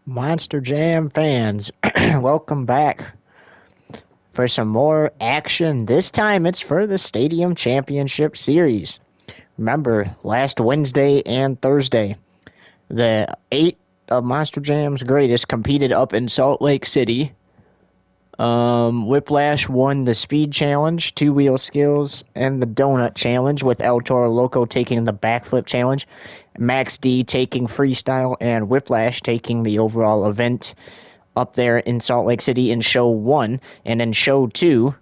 Monster Jam fans, welcome back for some more action. This time it's for the Stadium Championship Series. Remember, last Wednesday and Thursday, the 8 of Monster Jam's greatest competed up in Salt Lake City. Whiplash won the Speed Challenge, Two Wheel Skills, and the Donut Challenge, with El Toro Loco taking the Backflip Challenge, Max D taking Freestyle, and Whiplash taking the overall event up there in Salt Lake City in Show 1. And in Show 2,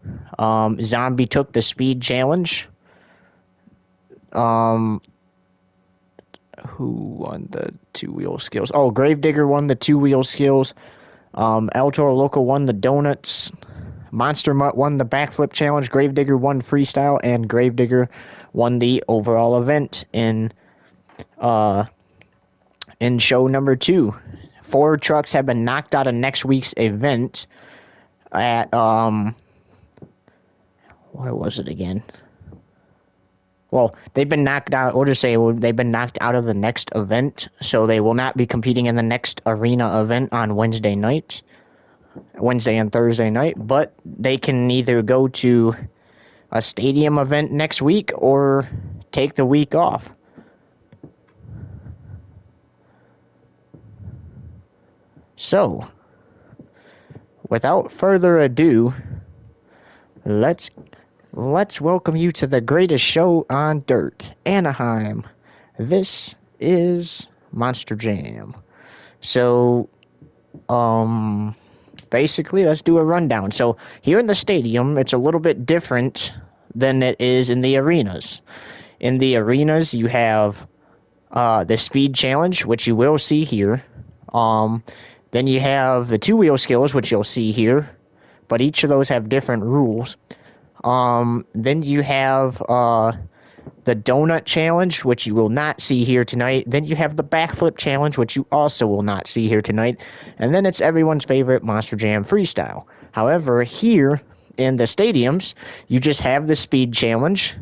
Zombie took the Speed Challenge. Who won the Two Wheel Skills? Oh, Gravedigger won the Two Wheel Skills. El Toro Loco won the Donuts. Monster Mutt won the Backflip Challenge. Gravedigger won Freestyle, and Gravedigger won the overall event in show number 2. 4 trucks have been knocked out of next week's event at what was it again? Well, they've been knocked out. We'll just say they've been knocked out of the next event, so they will not be competing in the next arena event on Wednesday and Thursday night. But they can either go to a stadium event next week or take the week off. So, without further ado, let's welcome you to the greatest show on dirt, Anaheim. This is Monster Jam. So, basically, let's do a rundown. So, here in the stadium, it's a little bit different than it is in the arenas. In the arenas, you have the Speed Challenge, which you will see here. Then you have the Two Wheel Skills, which you'll see here, but each of those have different rules. Then you have the Donut Challenge, which you will not see here tonight. Then you have the Backflip Challenge, which you also will not see here tonight. And then it's everyone's favorite Monster Jam Freestyle. However, here in the stadiums, you just have the Speed Challenge,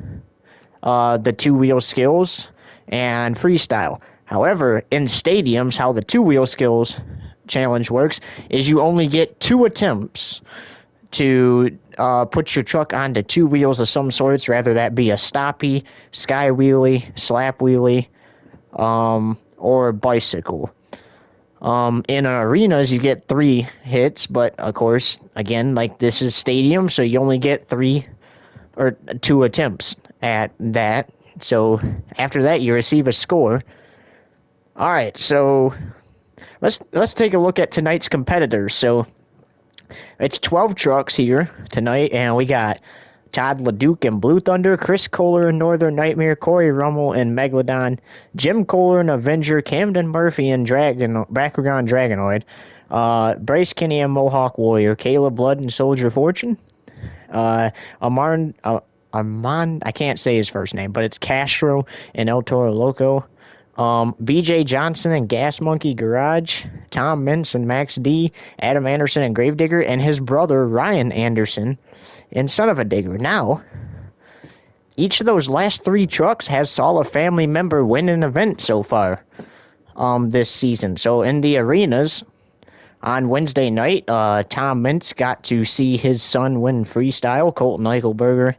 the Two Wheel Skills, and Freestyle. However, in stadiums, how the Two Wheel Skills Challenge works is you only get 2 attempts to put your truck onto 2 wheels of some sorts, rather that be a stoppie, sky wheelie, slap wheelie, or bicycle. In arenas, you get 3 hits, but of course, again, like this is stadium, so you only get 3 or 2 attempts at that. So after that, you receive a score. All right, so let's take a look at tonight's competitors. So it's 12 trucks here tonight, and we got Todd LeDuc in Blue Thunder, Chris Kohler in Northern Nightmare, Corey Rummel in Megalodon, Jim Kohler in Avenger, Camden Murphy in Bakugan Dragonoid, Bryce Kinney in Mohawk Warrior, Caleb Blood in Soldier Fortune, Armand, I can't say his first name, but it's Castro in El Toro Loco, BJ Johnson and Gas Monkey Garage, Tom Mintz and Max D, Adam Anderson and Gravedigger, and his brother Ryan Anderson in Son of a Digger. Now, each of those last 3 trucks has saw a family member win an event so far this season. So in the arenas on Wednesday night, Tom Mintz got to see his son win Freestyle, Colton Eichelberger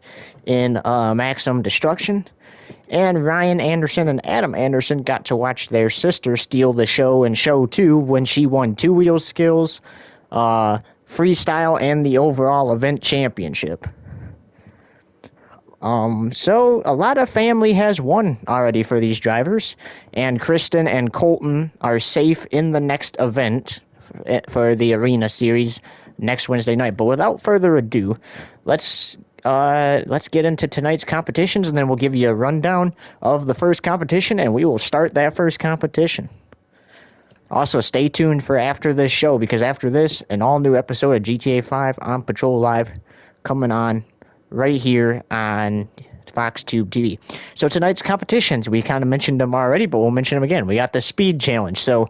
in Maximum Destruction. And Ryan Anderson and Adam Anderson got to watch their sister steal the show in Show 2 when she won Two Wheel Skills, Freestyle, and the overall event championship. So a lot of family has won already for these drivers, and Kristen and Colton are safe in the next event for the Arena Series next Wednesday night. But without further ado, let's get into tonight's competitions, and then we'll give you a rundown of the first competition, and we will start that first competition. Also, stay tuned for after this show, because after this, an all-new episode of GTA 5 on Patrol Live coming on right here on FoxTube TV. So tonight's competitions, we kind of mentioned them already, but we'll mention them again. We got the Speed Challenge. So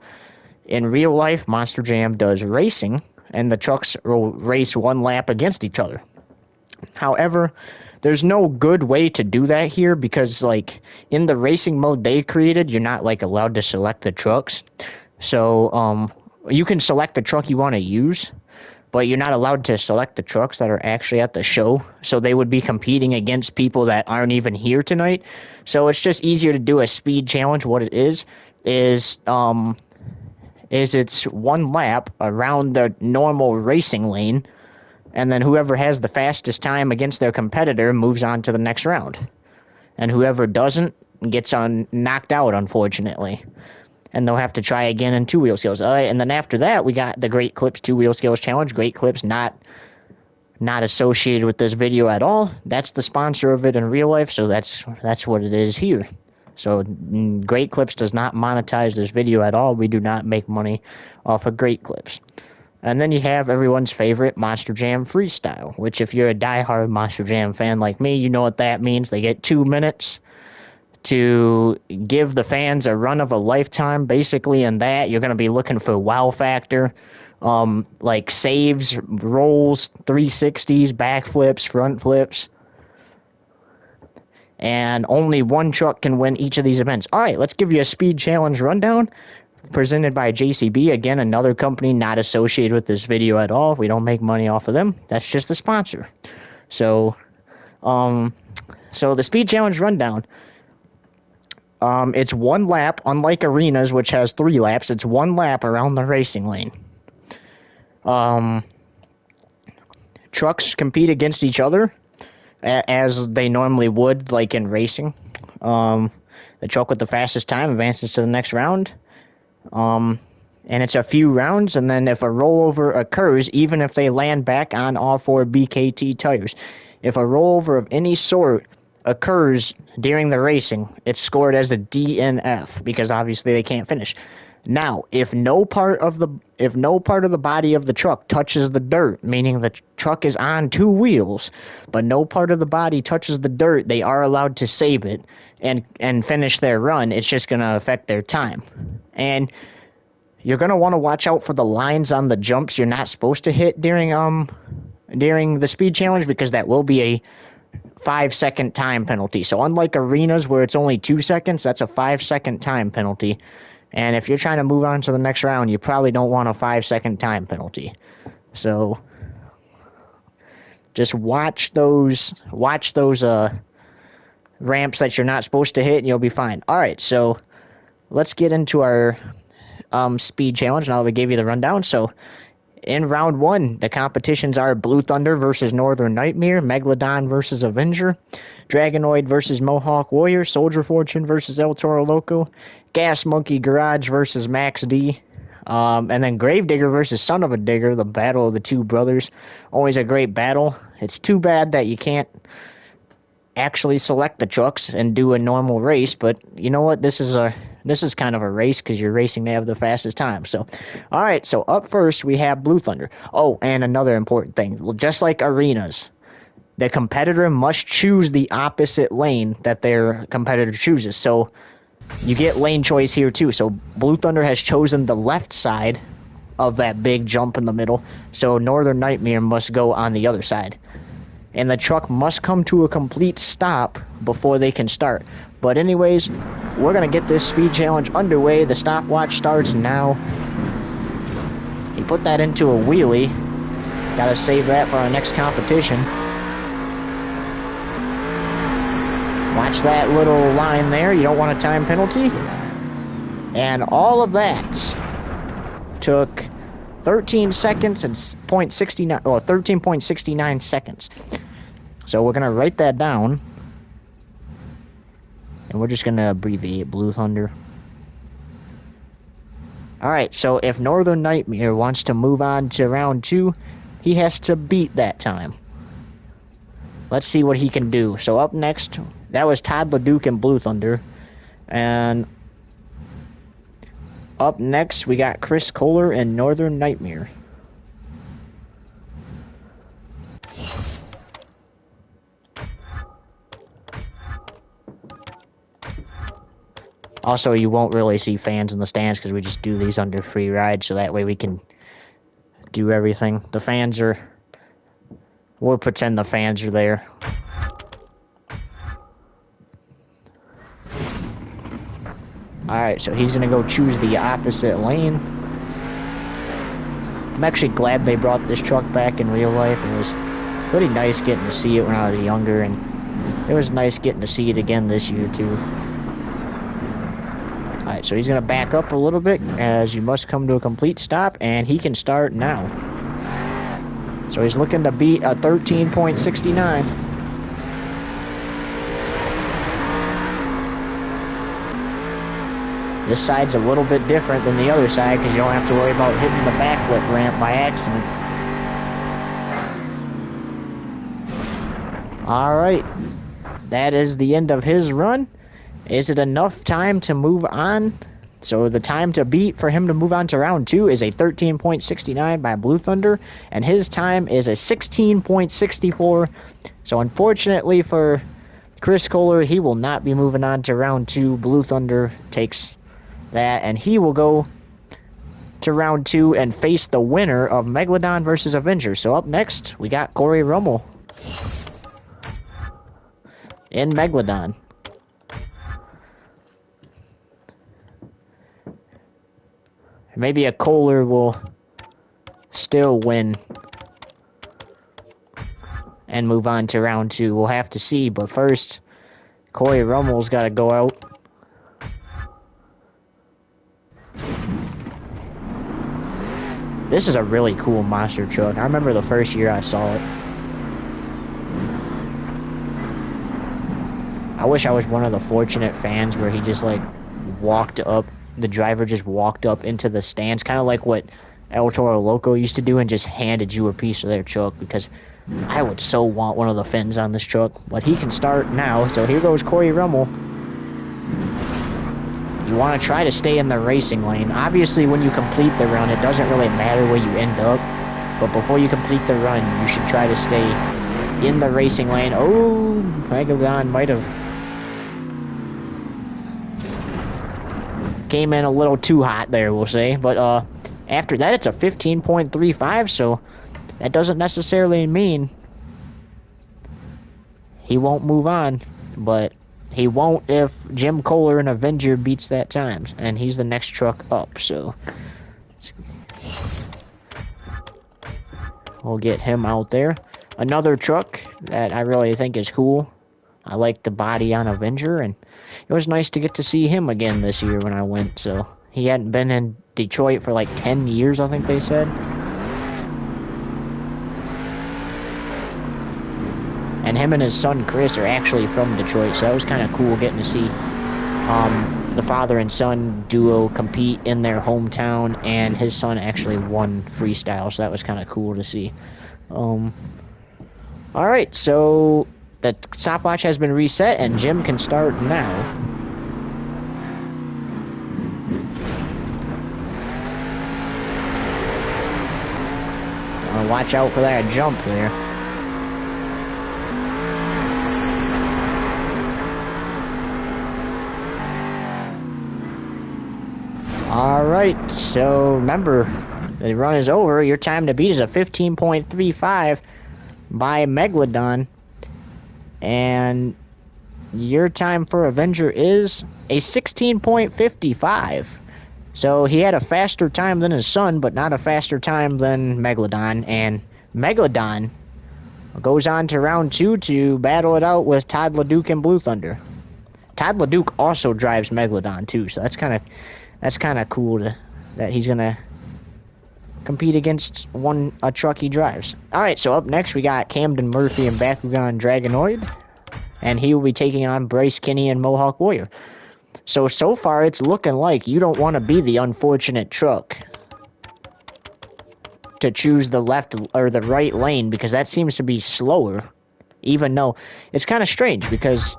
in real life, Monster Jam does racing, and the trucks will race one lap against each other. However, there's no good way to do that here, because like in the racing mode they created, you're not like allowed to select the trucks. So You can select the truck you want to use, but you're not allowed to select the trucks that are actually at the show. So they would be competing against people that aren't even here tonight. So it's just easier to do a speed challenge. What it is it's one lap around the normal racing lane, and then whoever has the fastest time against their competitor moves on to the next round. And whoever doesn't gets knocked out, unfortunately. And they'll have to try again in two-wheel skills. All right, and then after that, we got the Great Clips two-wheel skills challenge. Great Clips not associated with this video at all. That's the sponsor of it in real life, so that's what it is here. So Great Clips does not monetize this video at all. We do not make money off of Great Clips. And then you have everyone's favorite Monster Jam Freestyle, which if you're a diehard Monster Jam fan like me, you know what that means. They get 2 minutes to give the fans a run of a lifetime. Basically, in that, you're going to be looking for wow factor, like saves, rolls, 360s, backflips, front flips. And only one truck can win each of these events. All right, let's give you a speed challenge rundown. Presented by JCB, again, another company not associated with this video at all. We don't make money off of them. That's just the sponsor. So the speed challenge rundown. It's one lap, unlike arenas, which has 3 laps. It's one lap around the racing lane. Trucks compete against each other as they normally would, like in racing. The truck with the fastest time advances to the next round. And it's a few rounds, and then if a rollover occurs, even if they land back on all 4 BKT tires, if a rollover of any sort occurs during the racing, it's scored as a DNF, because obviously they can't finish. Now, if no part of the body of the truck touches the dirt, meaning the truck is on 2 wheels, but no part of the body touches the dirt, they are allowed to save it and finish their run. It's just going to affect their time. And you're going to want to watch out for the lines on the jumps you're not supposed to hit during the speed challenge, because that will be a 5-second time penalty. So unlike arenas where it's only 2 seconds, that's a 5-second time penalty. And if you're trying to move on to the next round, you probably don't want a 5-second time penalty. So just watch those ramps that you're not supposed to hit, and you'll be fine. All right, so let's get into our speed challenge now that we gave you the rundown. So in round 1, the competitions are Blue Thunder versus Northern Nightmare, Megalodon versus Avenger, Dragonoid versus Mohawk Warrior, Soldier Fortune versus El Toro Loco, Gas Monkey Garage versus Max D, and then Gravedigger versus Son of a Digger, the battle of the 2 brothers. Always a great battle. It's too bad that you can't actually select the trucks and do a normal race, but you know what? This is kind of a race because you're racing to have the fastest time. So, all right, so up first we have Blue Thunder. Oh, and another important thing, just like arenas, the competitor must choose the opposite lane that their competitor chooses. So you get lane choice here too. So Blue Thunder has chosen the left side of that big jump in the middle, so Northern Nightmare must go on the other side. And the truck must come to a complete stop before they can start. But anyways, we're going to get this speed challenge underway. The stopwatch starts now. He put that into a wheelie. Got to save that for our next competition. Watch that little line there. You don't want a time penalty. And all of that took 13 seconds and 13.69 seconds. So we're going to write that down. And we're just going to abbreviate Blue Thunder. Alright, so if Northern Nightmare wants to move on to round 2, he has to beat that time. Let's see what he can do. So up next, that was Todd LeDuc and Blue Thunder. And up next, we got Chris Kohler and Northern Nightmare. Also, you won't really see fans in the stands because we just do these under free ride, so that way we can do everything. The fans are... We'll pretend the fans are there. Alright, so he's going to go choose the opposite lane. I'm actually glad they brought this truck back in real life. It was pretty nice getting to see it when I was younger, and it was nice getting to see it again this year too. Alright, so he's going to back up a little bit as you must come to a complete stop, and he can start now. So he's looking to beat a 13.69. This side's a little bit different than the other side because you don't have to worry about hitting the backflip ramp by accident. Alright, that is the end of his run. Is it enough time to move on? So the time to beat for him to move on to round 2 is a 13.69 by Blue Thunder, and his time is a 16.64. So unfortunately for Chris Kohler, he will not be moving on to round 2. Blue Thunder takes that, and he will go to round 2 and face the winner of Megalodon versus Avenger. So up next, we got Corey Rummel in Megalodon. Maybe a Kohler will still win and move on to round 2. We'll have to see, but first, Corey Rummel's got to go out. This is a really cool monster truck. I remember the first year I saw it. I wish I was one of the fortunate fans where he just like walked up, the driver just walked up into the stands, kind of like what El Toro Loco used to do, and just handed you a piece of their truck, because I would so want one of the fins on this truck. But he can start now, so here goes Corey Rummel. You want to try to stay in the racing lane. Obviously, when you complete the run, it doesn't really matter where you end up, but before you complete the run, you should try to stay in the racing lane. Oh, Megalodon might have came in a little too hot there, we'll say. But after that, it's a 15.35, so that doesn't necessarily mean he won't move on, but he won't if Jim Kohler and Avenger beats that time, and he's the next truck up, so we'll get him out there. Another truck that I really think is cool. I like the body on Avenger, and it was nice to get to see him again this year when I went. So he hadn't been in Detroit for like 10 years, I think they said. And him and his son Chris are actually from Detroit, so that was kind of cool getting to see the father and son duo compete in their hometown, and his son actually won freestyle, so that was kind of cool to see. Alright, so the stopwatch has been reset, and Jim can start now. Watch out for that jump there. Alright, so remember, the run is over. Your time to beat is a 15.35 by Megalodon. And your time for Avenger is a 16.55. So he had a faster time than his son, but not a faster time than Megalodon. And Megalodon goes on to round 2 to battle it out with Todd LeDuc and Blue Thunder. Todd LeDuc also drives Megalodon too, so that's kind of cool that he's gonna compete against a truck he drives. Alright, so up next we got Camden Murphy and Bakugan Dragonoid, and he will be taking on Bryce Kinney and Mohawk Warrior. So far it's looking like you don't want to be the unfortunate truck to choose the left or the right lane, because that seems to be slower, even though it's kind of strange, because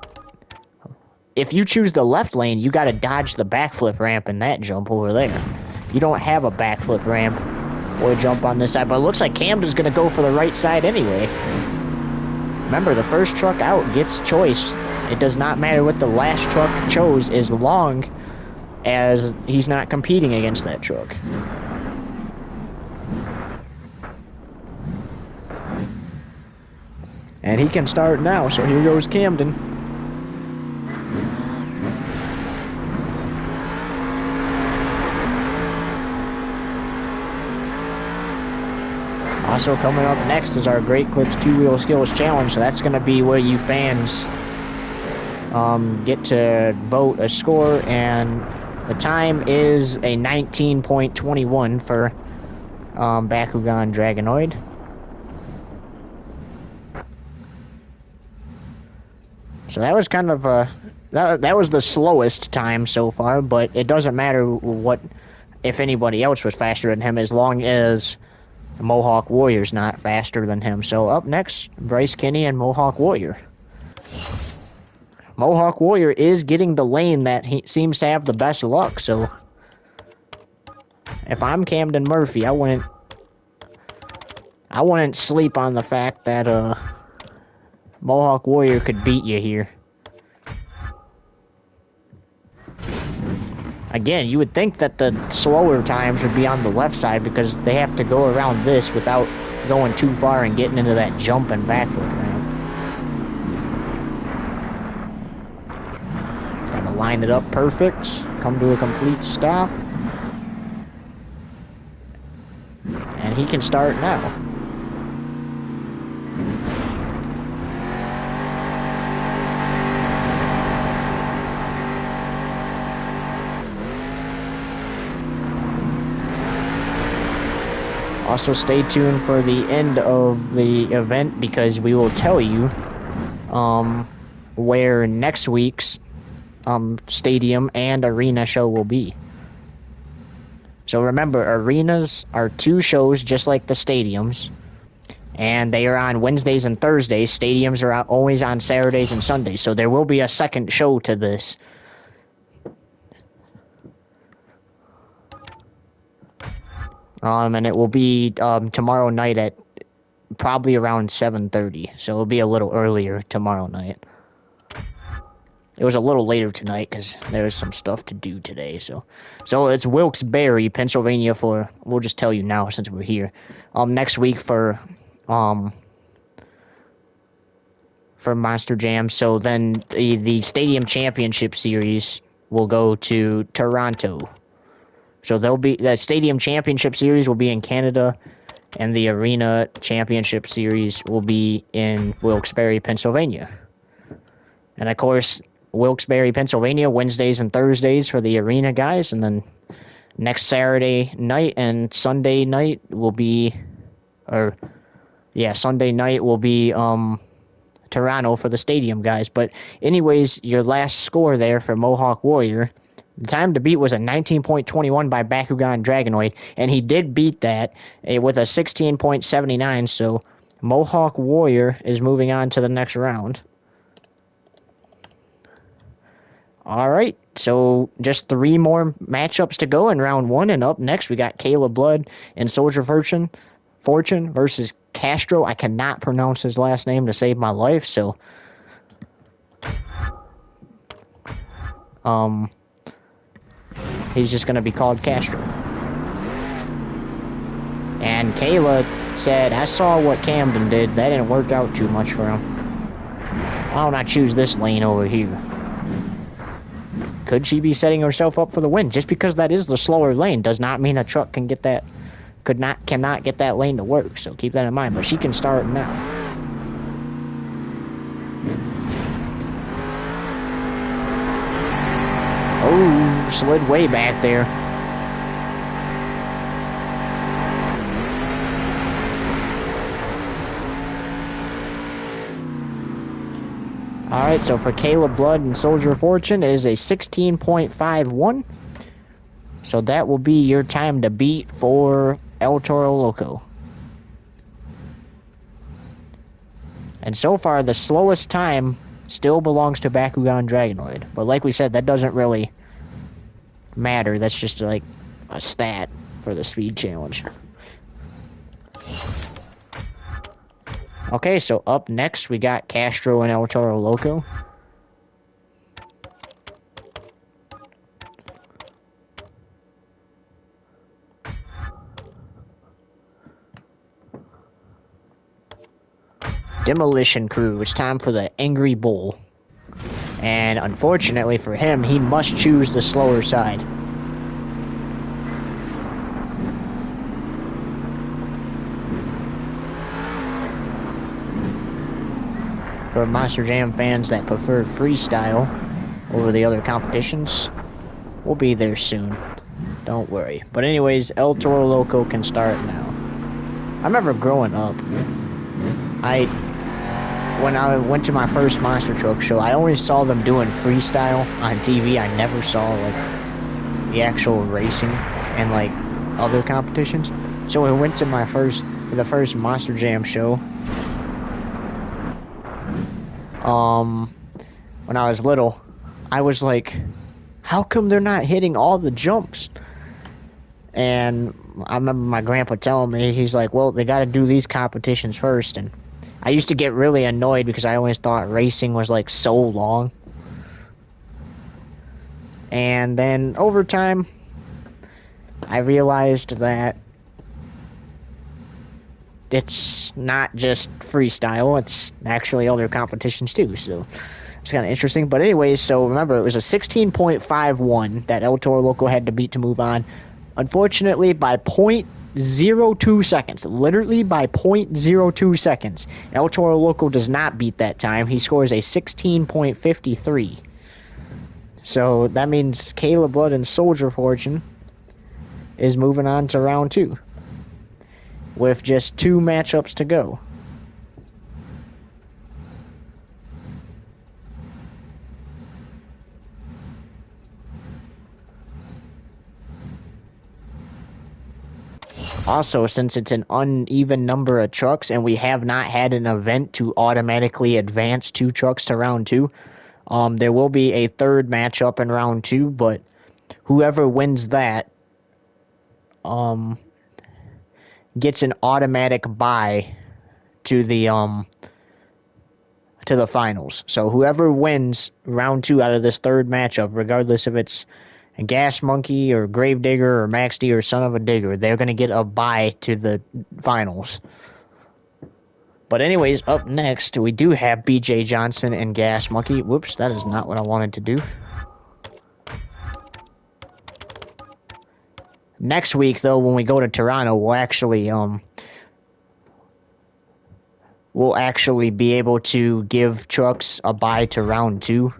if you choose the left lane, you got to dodge the backflip ramp in that jump over there. You don't have a backflip ramp or jump on this side, but it looks like Camden's going to go for the right side anyway. Remember, the first truck out gets choice. It does not matter what the last truck chose, as long as he's not competing against that truck. And he can start now, so here goes Camden. Also coming up next is our Great Clips 2-Wheel Skills Challenge. So that's going to be where you fans get to vote a score, and the time is a 19.21 for Bakugan Dragonoid. So that was kind of that was the slowest time so far, but it doesn't matter what if anybody else was faster than him, as long as Mohawk Warrior's not faster than him. So up next, Bryce Kinney and Mohawk Warrior. Mohawk Warrior is getting the lane that he seems to have the best luck, so if I'm Camden Murphy, I wouldn't sleep on the fact that Mohawk Warrior could beat you here. Again, you would think that the slower times would be on the left side because they have to go around this without going too far and getting into that jump and backflip ramp. Gotta line it up perfect, come to a complete stop. And he can start now. Also, stay tuned for the end of the event because we will tell you where next week's stadium and arena show will be. So remember, arenas are 2 shows just like the stadiums, and they are on Wednesdays and Thursdays. Stadiums are always on Saturdays and Sundays, so there will be a second show to this. And it will be tomorrow night at probably around 7:30. So it'll be a little earlier tomorrow night. It was a little later tonight because there's some stuff to do today. So it's Wilkes-Barre, Pennsylvania for, we'll just tell you now since we're here. Next week for Monster Jam. So then the Stadium Championship Series will go to Toronto. So the Stadium Championship Series will be in Canada, and the Arena Championship Series will be in Wilkes-Barre, Pennsylvania. And of course, Wilkes-Barre, Pennsylvania, Wednesdays and Thursdays for the Arena guys, and then next Saturday night and Sunday night will be, Sunday night will be Toronto for the Stadium guys. But anyways, your last score there for Mohawk Warrior, the time to beat was a 19.21 by Bakugan Dragonoid, and he did beat that with a 16.79, so Mohawk Warrior is moving on to the next round. Alright, so just 3 more matchups to go in round 1, and up next we got Caleb Blood and Soldier Fortune versus Castro. I cannot pronounce his last name to save my life, so he's just going to be called Castro. And Kayla said, I saw what Camden did. That didn't work out too much for him. Why don't I choose this lane over here? Could she be setting herself up for the win? Just because that is the slower lane does not mean a truck can get that, cannot get that lane to work. So keep that in mind. But she can start now. Oh, slid way back there. Alright, so for Caleb Blood and Soldier Fortune, it is a 16.51. So that will be your time to beat for El Toro Loco. And so far, the slowest time still belongs to Bakugan Dragonoid. But like we said, that doesn't really matter. That's just like a stat for the speed challenge. Okay, so up next we got Castro and El Toro Loco. Demolition Crew. It's time for the Angry Bull. And unfortunately for him, he must choose the slower side. for Monster Jam fans that prefer freestyle over the other competitions. We'll be there soon. Don't worry. But anyways, El Toro Loco can start now. I remember growing up, when I went to my first monster truck show, I always saw them doing freestyle on TV. I never saw like the actual racing and like other competitions. So when I went to the first Monster Jam show, when I was little, I was like, how come they're not hitting all the jumps? And I remember my grandpa telling me, he's like, well, they got to do these competitions first. And I used to get really annoyed because I always thought racing was like so long. And then over time, I realized that it's not just freestyle, it's actually other competitions too. So it's kind of interesting. But anyways, so remember, it was a 16.51 that El Toro Loco had to beat to move on. Unfortunately, by 0.02 seconds, literally by 0.02 seconds, El Toro Loco does not beat that time. He scores a 16.53. So that means Caleb Blood and Soldier Fortune is moving on to round 2 with just 2 matchups to go. Also, since it's an uneven number of trucks and we have not had an event to automatically advance 2 trucks to round 2, there will be a third matchup in round 2, but whoever wins that gets an automatic bye to the finals. So whoever wins round 2 out of this third matchup, regardless if it's a Gas Monkey or Gravedigger or Max D or Son of a Digger, they're going to get a bye to the finals. But anyways, up next, we do have BJ Johnson and Gas Monkey. Whoops, that is not what I wanted to do. Next week, though, when we go to Toronto, we'll actually be able to give trucks a bye to round 2.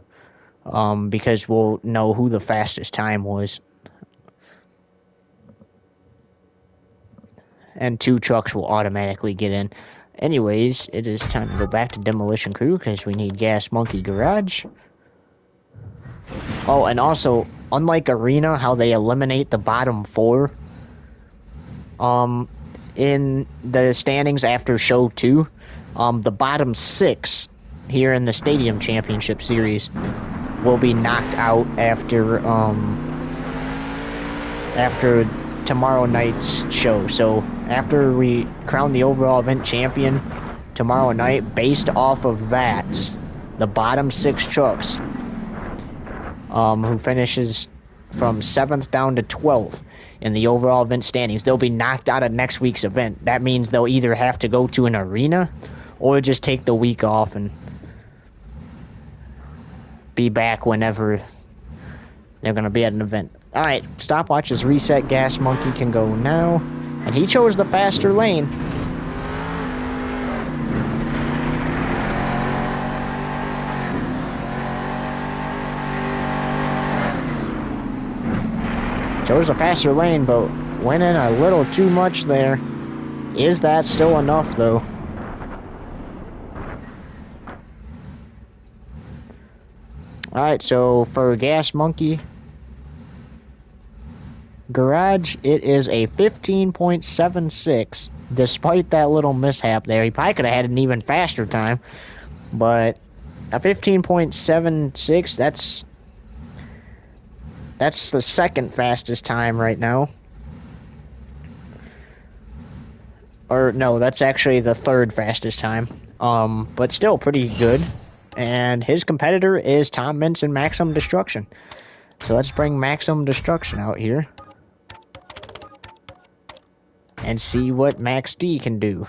Because we'll know who the fastest time was. And 2 trucks will automatically get in. Anyways, it is time to go back to Demolition Crew because we need Gas Monkey Garage. Oh, and also, unlike Arena, how they eliminate the bottom 4, in the standings after Show 2, the bottom 6 here in the Stadium Championship Series will be knocked out after tomorrow night's show. So after we crown the overall event champion tomorrow night, based off of that, the bottom 6 trucks, who finishes from 7th down to 12th in the overall event standings, they'll be knocked out of next week's event. That means they'll either have to go to an arena or just take the week off and be back whenever they're going to be at an event. Alright, stopwatch is reset. Gas Monkey can go now. And he chose the faster lane. Chose the faster lane, but went in a little too much there. Is that still enough, though? Alright, so for Gas Monkey Garage, it is a 15.76, despite that little mishap there. He probably could have had an even faster time, but a 15.76, that's the second fastest time right now. Or, no, that's actually the third fastest time. But still pretty good. And his competitor is Tom Mintz and Maximum Destruction. So let's bring Maximum Destruction out here. And see what Max D can do.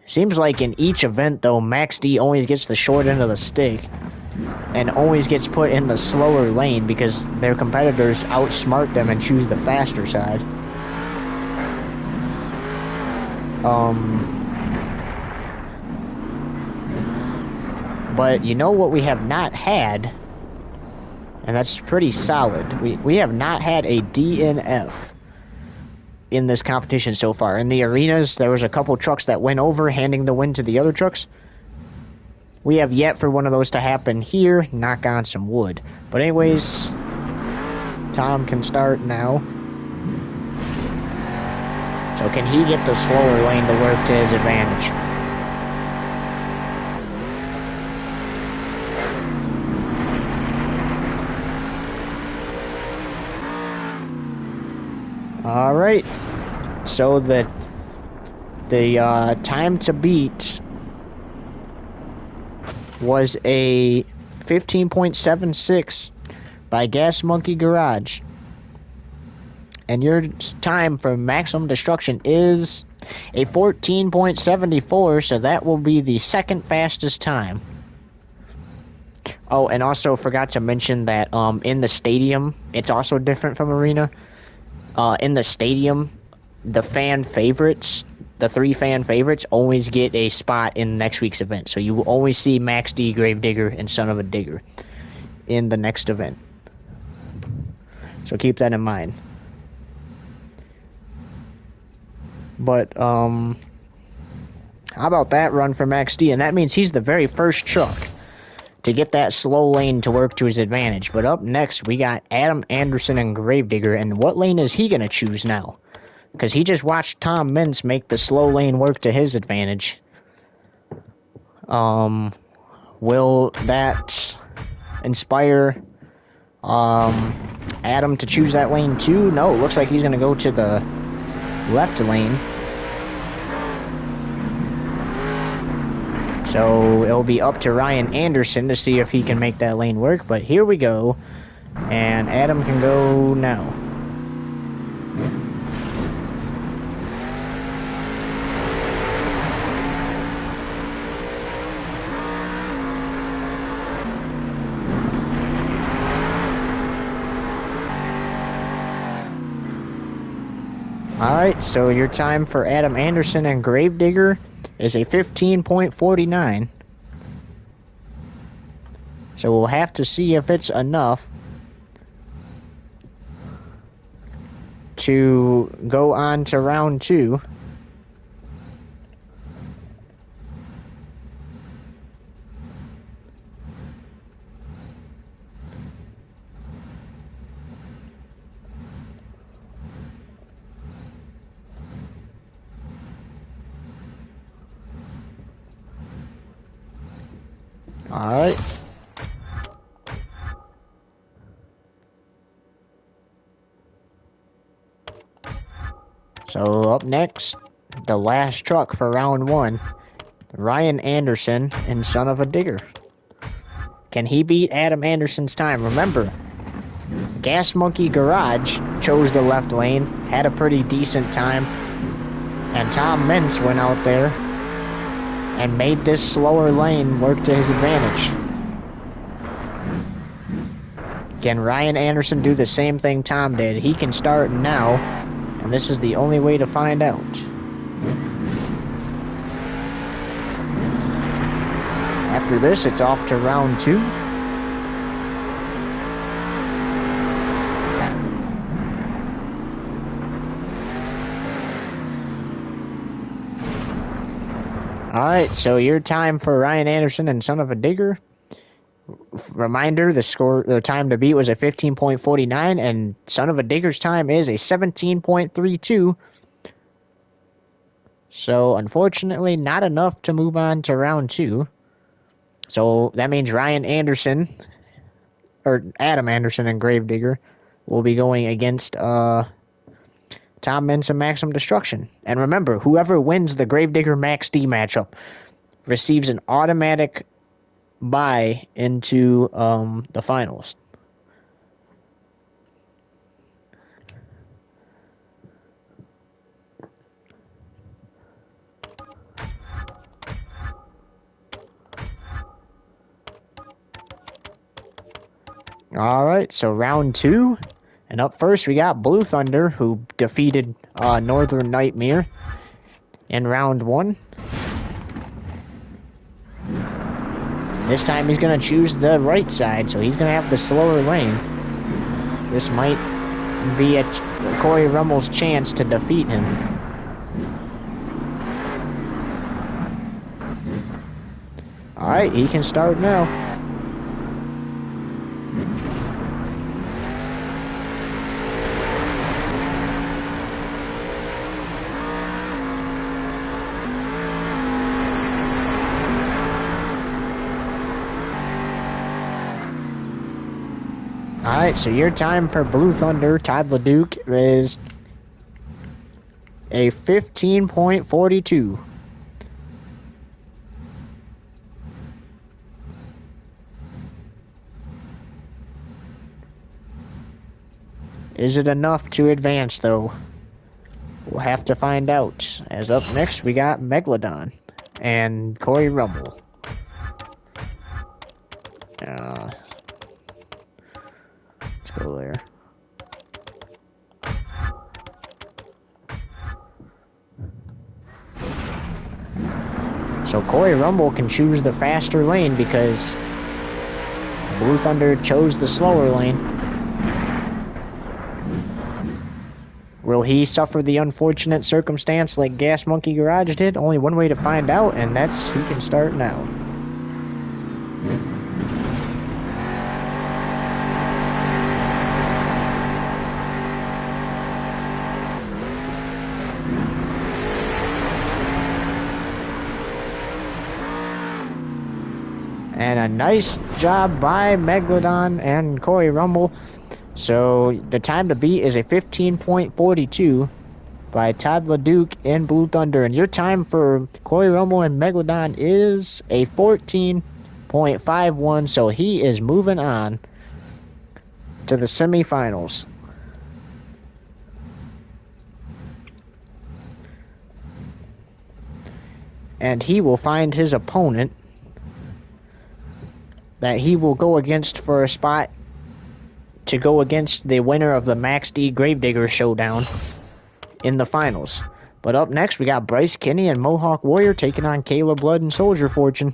Seems like in each event, though, Max D always gets the short end of the stick. And always gets put in the slower lane because their competitors outsmart them and choose the faster side. But you know what we have not had, and that's pretty solid. We have not had a DNF in this competition so far. In the arenas, there was a couple trucks that went over, handing the win to the other trucks. We have yet for one of those to happen here. Knock on some wood. But anyways, Tom can start now. So can he get the slower lane to work to his advantage? All right. So the time to beat was a 15.76 by Gas Monkey Garage. And your time for maximum destruction is a 14.74, so that will be the second fastest time. Oh, and also forgot to mention that in the stadium, it's also different from arena. In the stadium, the fan favorites, the 3 fan favorites, always get a spot in next week's event. So you will always see Max D, Gravedigger, and Son of a Digger in the next event. So keep that in mind. But, how about that run for Max D? And that means he's the very first truck to get that slow lane to work to his advantage. But up next, we got Adam Anderson and Gravedigger. And what lane is he going to choose now? Because he just watched Tom Mintz make the slow lane work to his advantage. Will that inspire Adam to choose that lane too? No, it looks like he's going to go to the left lane. So it'll be up to Ryan Anderson to see if he can make that lane work. But here we go. And Adam can go now. Alright, so your time for Adam Anderson and Gravedigger is a 15.49. So we'll have to see if it's enough to go on to round 2. Alright. So up next, the last truck for round 1, Ryan Anderson and Son of a Digger. Can he beat Adam Anderson's time? Remember, Gas Monkey Garage chose the left lane, had a pretty decent time, and Tom Mintz went out there and made this slower lane work to his advantage. Can Ryan Anderson do the same thing Tom did? He can start now, and this is the only way to find out. After this, it's off to round 2. Alright, so your time for Ryan Anderson and Son of a Digger. Reminder, the time to beat was a 15.49, and Son of a Digger's time is a 17.32. So, unfortunately, not enough to move on to round 2. So, that means Ryan Anderson, or Adam Anderson and Gravedigger, will be going against Tom Mintz and Maximum Destruction. And remember, whoever wins the Gravedigger Max D matchup receives an automatic bye into the finals. Alright, so round 2. And up first, we got Blue Thunder, who defeated Northern Nightmare in round 1. This time he's going to choose the right side, so he's going to have the slower lane. This might be a Corey Rummel's chance to defeat him. Alright, he can start now. Alright, so your time for Blue Thunder, Todd LeDuc, is a 15.42. Is it enough to advance, though? We'll have to find out. As up next, we got Megalodon and Corey Rummel. Let's go there. So Corey Rummel can choose the faster lane because Blue Thunder chose the slower lane. Will he suffer the unfortunate circumstance like Gas Monkey Garage did? Only one way to find out, and that's he can start now. And a nice job by Megalodon and Corey Rummel. So the time to beat is a 15.42 by Todd LeDuc in Blue Thunder. And your time for Corey Rummel and Megalodon is a 14.51. So he is moving on to the semifinals. And he will find his opponent that he will go against for a spot to go against the winner of the Max D Gravedigger Showdown in the finals. But up next, we got Bryce Kinney and Mohawk Warrior taking on Kayla Blood and Soldier Fortune.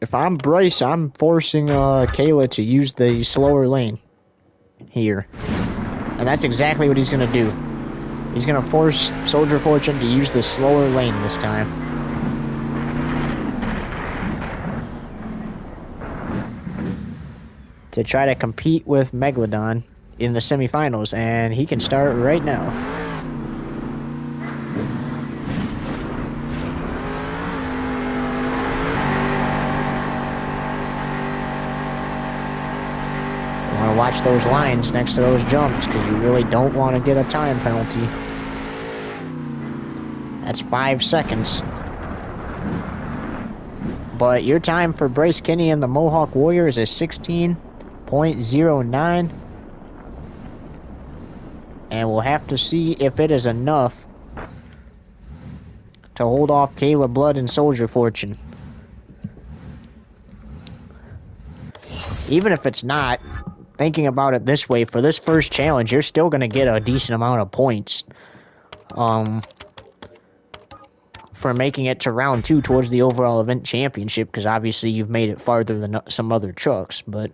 If I'm Bryce, I'm forcing Kayla to use the slower lane here. And that's exactly what he's going to do. He's going to force Soldier Fortune to use the slower lane this time. To try to compete with Megalodon in the semifinals, and he can start right now. You want to watch those lines next to those jumps because you really don't want to get a time penalty. That's 5 seconds. But your time for Bryce Kinney and the Mohawk Warrior is a 16.09. And we'll have to see if it is enough to hold off Kayla Blood and Soldier Fortune. Even if it's not, thinking about it this way, for this first challenge, you're still going to get a decent amount of points. For making it to round 2 towards the overall event championship, because obviously you've made it farther than some other trucks, but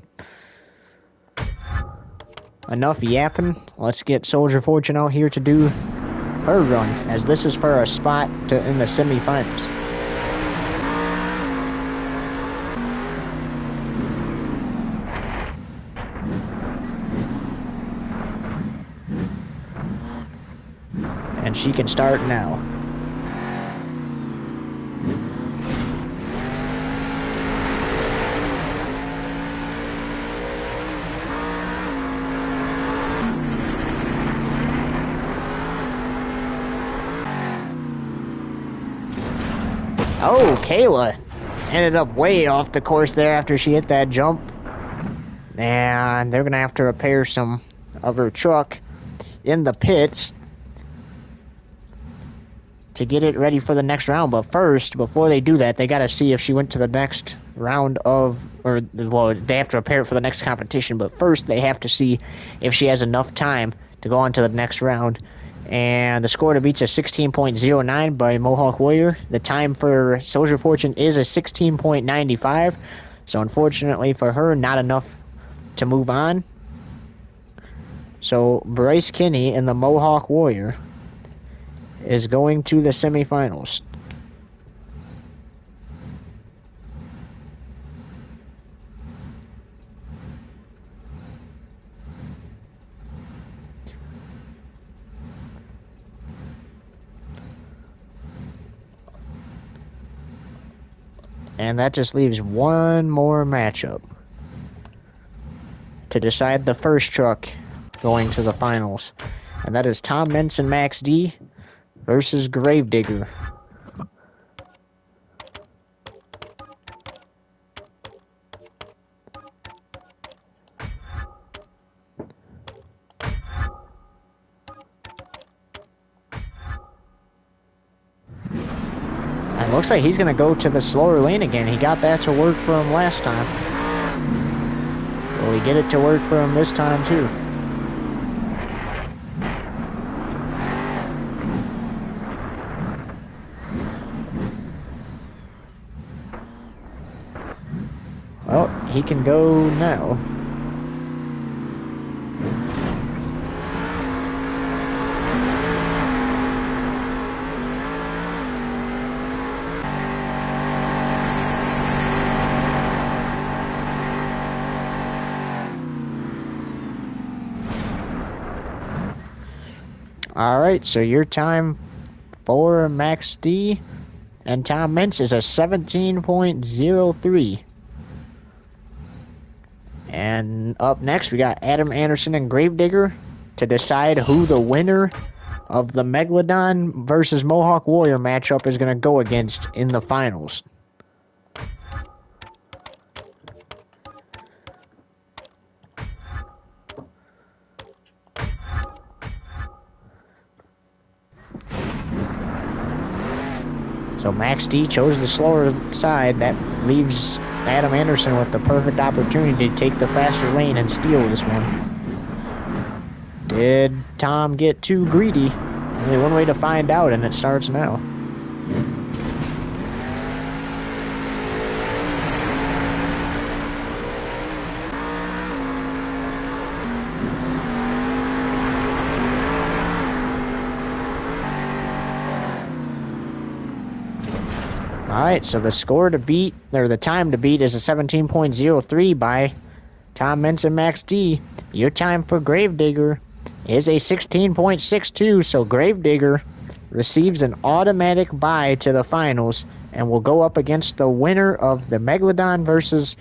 enough yapping. Let's get Soldier Fortune out here to do her run, as this is for a spot in the semifinals. And she can start now. Oh, Kayla ended up way off the course there after she hit that jump. And they're going to have to repair some of her truck in the pits to get it ready for the next round. But first, before they do that, they got to see if she went to the next round of, or, well, they have to repair it for the next competition. But first, they have to see if she has enough time to go on to the next round And the score to beat's a 16.09 by Mohawk Warrior. The time for Soldier Fortune is a 16.95. So unfortunately for her, not enough to move on. So Bryce Kinney and the Mohawk Warrior is going to the semifinals. And that just leaves one more matchup to decide the first truck going to the finals. And that is Tom Mentz and Max D versus Gravedigger. And it looks like he's going to go to the slower lane again. He got that to work for him last time. Will he get it to work for him this time too? Well, he can go now. Alright, so your time for Max D and Tom Mentz is a 17.03. And up next, we got Adam Anderson and Gravedigger to decide who the winner of the Megalodon versus Mohawk Warrior matchup is going to go against in the finals. So Max D chose the slower side. That leaves Adam Anderson with the perfect opportunity to take the faster lane and steal this one. Did Tom get too greedy? Only one way to find out, and it starts now. Alright, so the score to beat, or the time to beat, is a 17.03 by Tom Mentz and Max D. Your time for Gravedigger is a 16.62, so Gravedigger receives an automatic bye to the finals and will go up against the winner of the Megalodon versus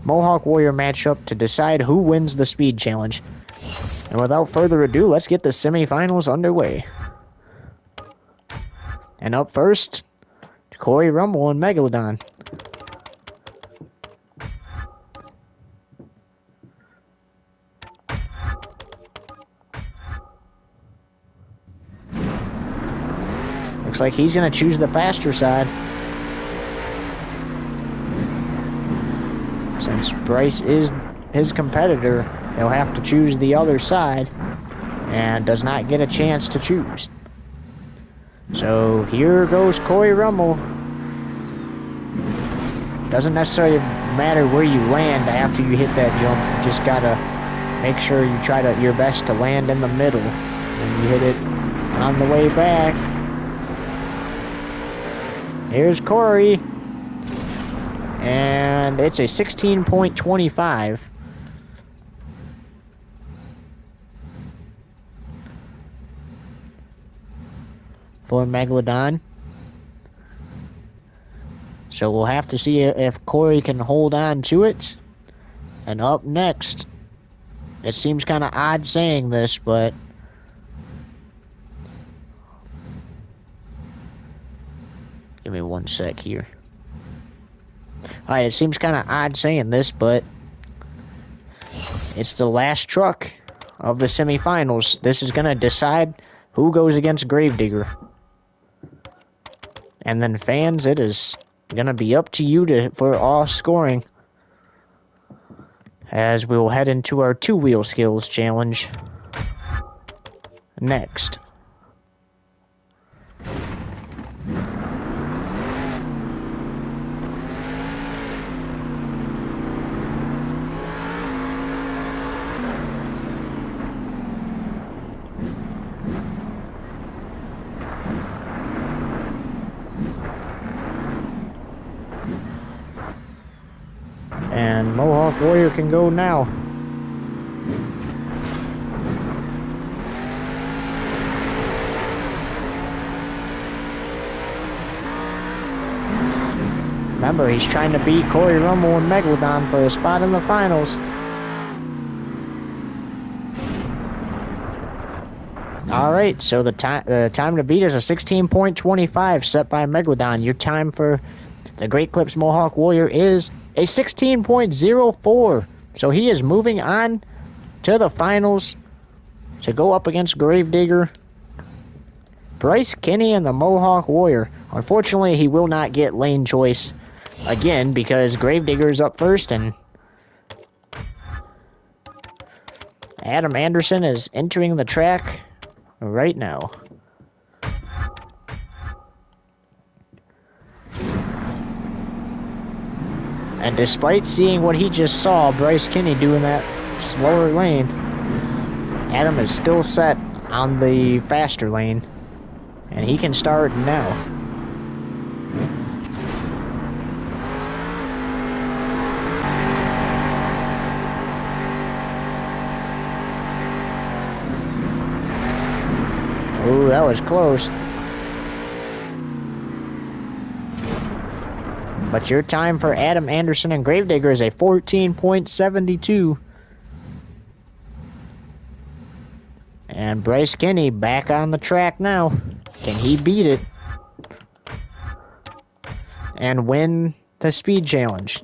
Mohawk Warrior matchup to decide who wins the speed challenge. And without further ado, let's get the semifinals underway. And up first, Corey Rummel and Megalodon. Looks like he's going to choose the faster side. Since Bryce is his competitor, he'll have to choose the other side and does not get a chance to choose. So here goes Corey Rummel. Doesn't necessarily matter where you land after you hit that jump. You just gotta make sure you try your best to land in the middle. And you hit it on the way back. Here's Corey. And it's a 16.25. For Megalodon. So we'll have to see if Corey can hold on to it. And up next, it seems kind of odd saying this, but give me one sec here. Alright, it seems kind of odd saying this, but it's the last truck of the semifinals. This is going to decide who goes against Gravedigger. And then fans, it is going to be up to you for all scoring. As we will head into our two-wheel skills challenge next. And Mohawk Warrior can go now. Remember, he's trying to beat Corey Rumble and Megalodon for a spot in the finals. Alright, so the time to beat is a 16.25 set by Megalodon. Your time for the Great Clips Mohawk Warrior is a 16.04. So he is moving on to the finals to go up against Gravedigger, Bryce Kinney, and the Mohawk Warrior. Unfortunately, he will not get lane choice again because Gravedigger is up first and Adam Anderson is entering the track right now. And despite seeing what he just saw Bryce Kinney do in that slower lane, Adam is still set on the faster lane, and he can start now. Ooh, that was close. But your time for Adam Anderson and Gravedigger is a 14.72. And Bryce Kinney back on the track now. Can he beat it and win the speed challenge?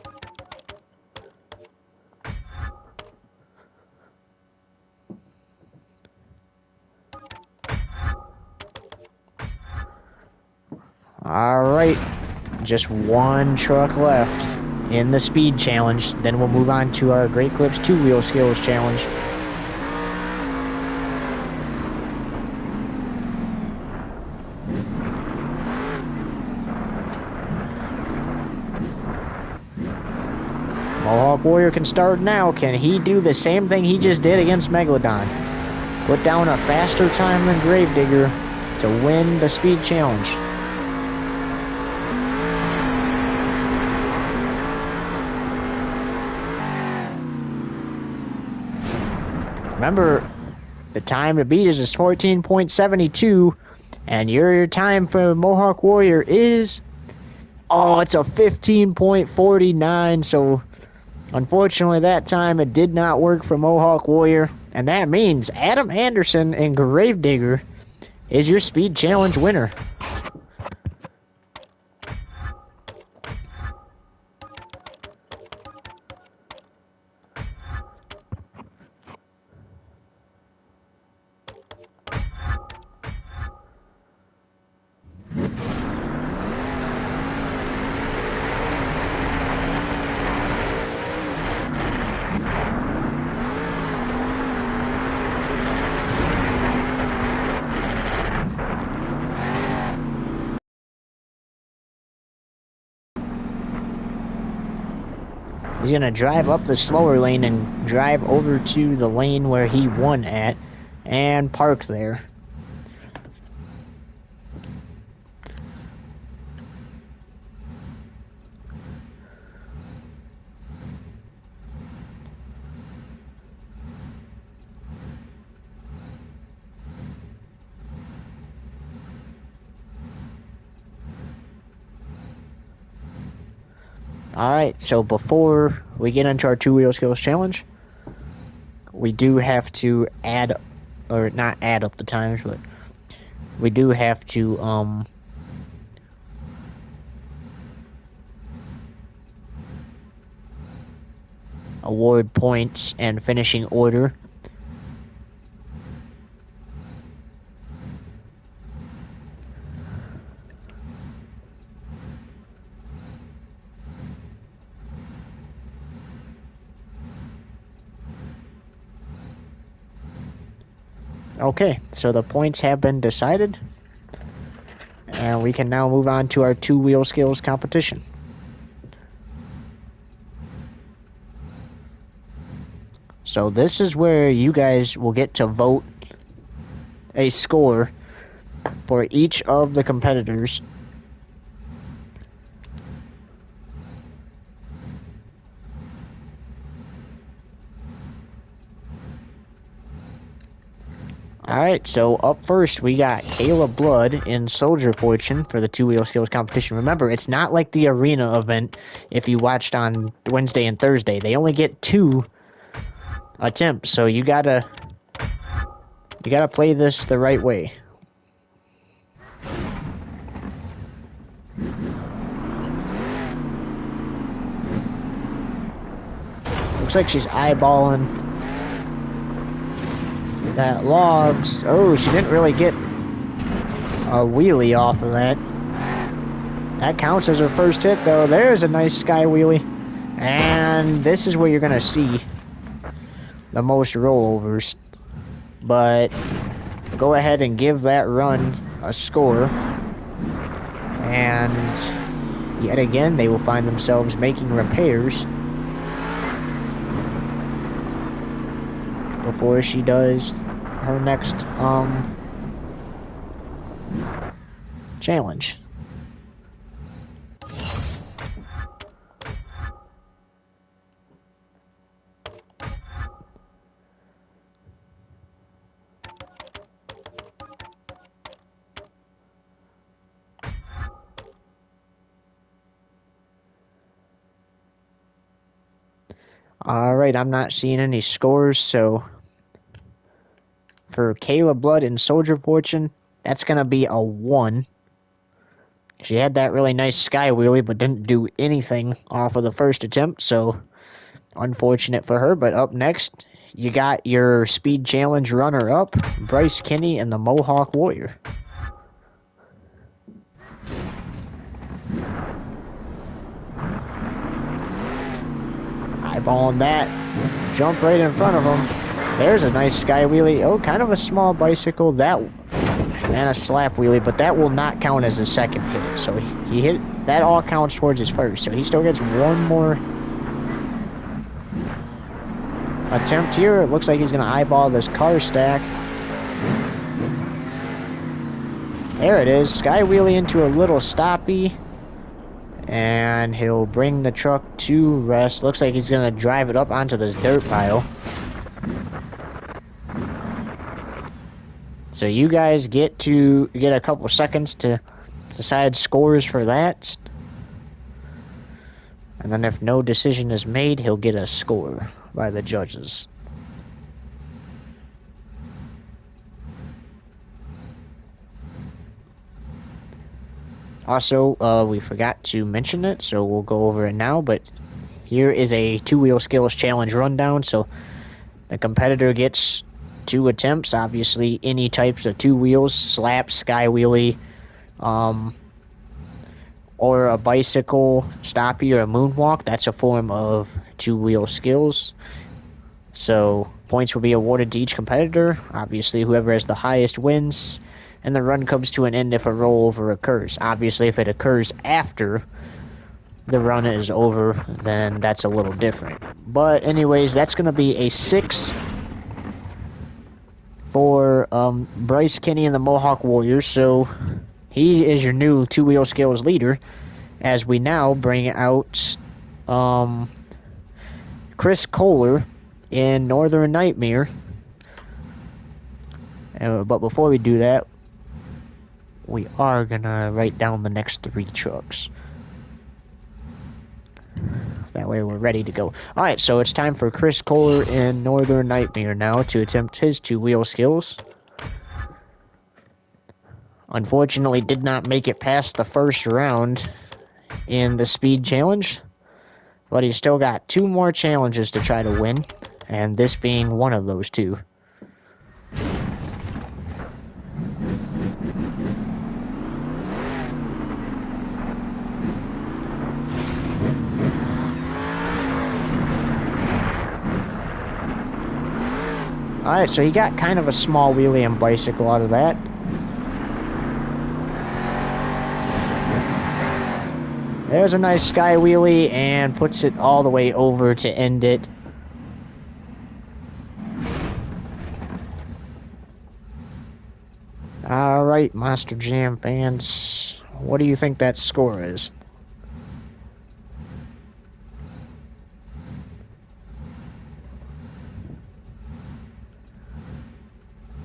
Alright, just one truck left in the speed challenge. Then we'll move on to our Great Clips 2-wheel skills challenge. Mohawk Warrior can start now. Can he do the same thing he just did against Megalodon? Put down a faster time than Gravedigger to win the speed challenge. Remember, the time to beat is 14.72, and your time for Mohawk Warrior is, it's a 15.49, so unfortunately that time it did not work for Mohawk Warrior, and that means Adam Anderson and Gravedigger is your speed challenge winner. He's going to drive up the slower lane and drive over to the lane where he won at and park there. Alright, so before we get into our 2-wheel skills challenge, we do have to add, or not add up the times, but we do have to, award points and finishing order. Okay, so the points have been decided, and we can now move on to our 2-wheel skills competition. So this is where you guys will get to vote a score for each of the competitors. Alright, so up first we got Kayla Blood in Soldier Fortune for the two-wheel skills competition. Remember, it's not like the arena event if you watched on Wednesday and Thursday. They only get 2 attempts, so you gotta play this the right way. Looks like she's eyeballing that logs. Oh, she didn't really get a wheelie off of that. That counts as her first hit, though. There's a nice sky wheelie. And this is where you're going to see the most rollovers. But go ahead and give that run a score. And yet again, they will find themselves making repairs before she does her next challenge. Alright, I'm not seeing any scores, so for Kayla Blood and Soldier Fortune, that's going to be a 1. She had that really nice sky wheelie, but didn't do anything off of the first attempt, so unfortunate for her. But up next, you got your speed challenge runner-up, Bryce Kinney and the Mohawk Warrior. Eyeballing that, jump right in front of him. There's a nice sky wheelie. Oh, kind of a small bicycle. That and a slap wheelie, but that will not count as a second hit. So he hit that. All counts towards his first. So he still gets one more attempt here. It looks like he's going to eyeball this car stack. There it is. Sky wheelie into a little stoppie. And he'll bring the truck to rest. Looks like he's going to drive it up onto this dirt pile. So you guys get a couple seconds to decide scores for that. And then if no decision is made, he'll get a score by the judges. Also, we forgot to mention it, so we'll go over it now, but here is a two-wheel skills challenge rundown. So the competitor gets 2 attempts, obviously any types of 2 wheels, slap, sky wheelie, or a bicycle, stoppie, or a moonwalk. That's a form of 2-wheel skills. So points will be awarded to each competitor. Obviously, whoever has the highest wins, and the run comes to an end if a rollover occurs. Obviously, if it occurs after the run is over, then that's a little different. But anyways, that's going to be a 6 for Bryce Kinney and the Mohawk Warriors. So he is your new 2-wheel skills leader, as we now bring out Chris Kohler in Northern Nightmare. But before we do that, we are going to write down the next 3 trucks. That way we're ready to go. Alright, so it's time for Chris Kohler in Northern Nightmare now to attempt his 2-wheel skills. Unfortunately, did not make it past the first round in the speed challenge. But he's still got 2 more challenges to try to win, and this being one of those 2. Alright, so he got kind of a small wheelie and bicycle out of that. There's a nice sky wheelie and puts it all the way over to end it. Alright, Monster Jam fans, what do you think that score is?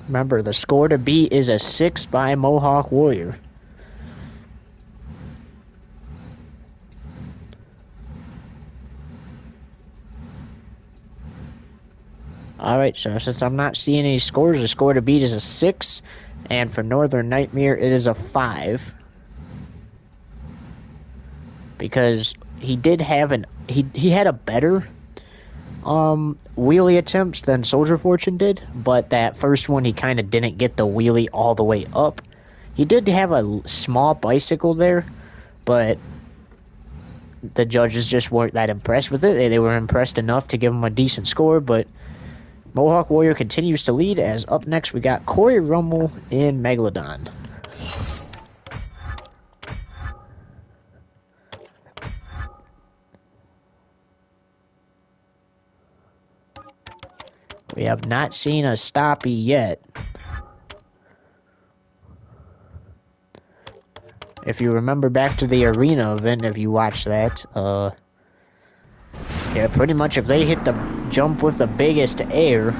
Remember, the score to beat is a 6 by Mohawk Warrior. Alright, so since I'm not seeing any scores, the score to beat is a 6. And for Northern Nightmare, it is a 5. Because he did have he had a better wheelie attempt than Soldier Fortune did, but that first one he kind of didn't get the wheelie all the way up. He did have a small bicycle there, but the judges just weren't that impressed with it. They were impressed enough to give him a decent score, but Mohawk Warrior continues to lead, as up next we got Corey Rummel in Megalodon. We have not seen a stoppie yet. If you remember back to the arena event, if you watched that, yeah, pretty much if they hit the jump with the biggest air,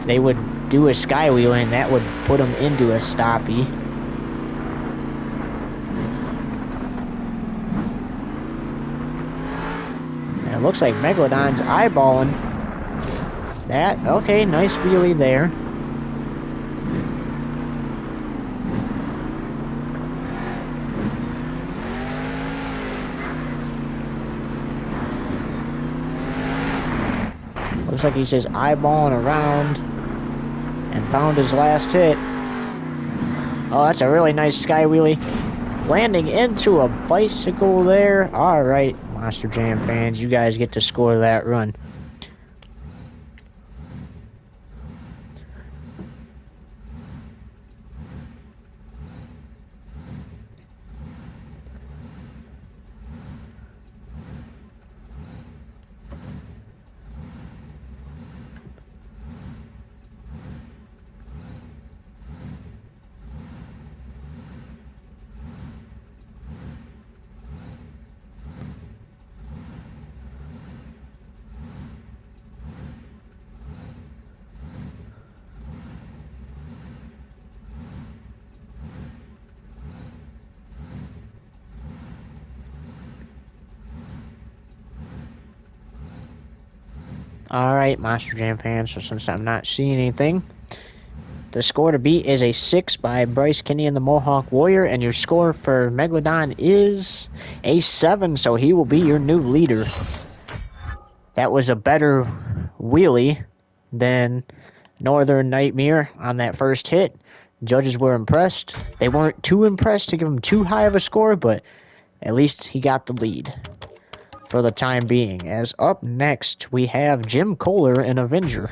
they would do a sky wheel and that would put them into a stoppie. And it looks like Megalodon's eyeballing that. Okay, nice wheelie there. Looks like he's just eyeballing around and found his last hit. Oh, that's a really nice sky wheelie. Landing into a bicycle there. Alright, Monster Jam fans, you guys get to score that run. Alright, Monster Jam fans, so since I'm not seeing anything, the score to beat is a 6 by Bryce Kinney and the Mohawk Warrior, and your score for Megalodon is a 7, so he will be your new leader. That was a better wheelie than Northern Nightmare on that first hit. Judges were impressed. They weren't too impressed to give him too high of a score, but at least he got the lead for the time being. As up next, we have Jim Kohler in Avenger.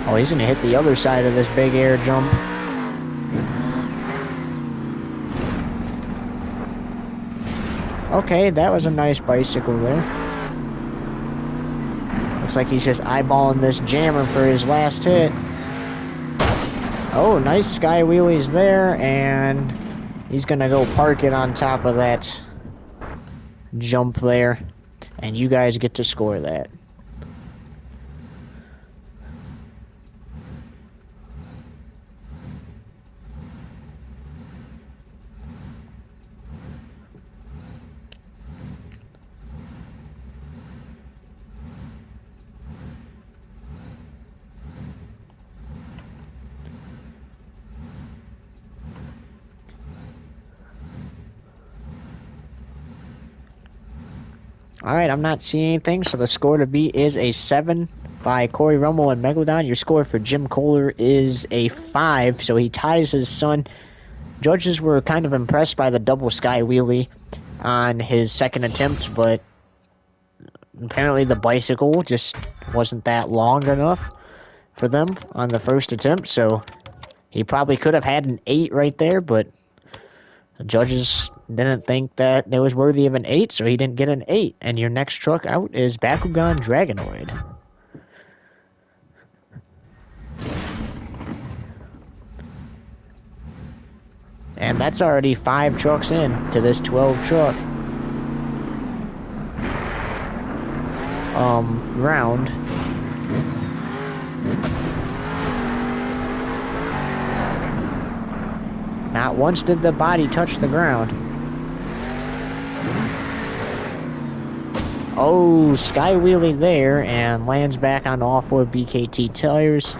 Oh, he's going to hit the other side of this big air jump. Okay, that was a nice bicycle there. Looks like he's just eyeballing this jammer for his last hit. Oh, nice sky wheelies there, and he's going to go park it on top of that jump there. And you guys get to score that. Alright, I'm not seeing anything, so the score to beat is a 7 by Corey Rummel and Megalodon. Your score for Jim Kohler is a 5, so he ties his son. Judges were kind of impressed by the double sky wheelie on his second attempt, but apparently the bicycle just wasn't that long enough for them on the first attempt, so he probably could have had an 8 right there, but the judges didn't think that it was worthy of an 8, so he didn't get an 8. And your next truck out is Bakugan Dragonoid. And that's already 5 trucks in to this 12 truck round. Not once did the body touch the ground. Oh, sky wheelie there and lands back on all 4 BKT tires.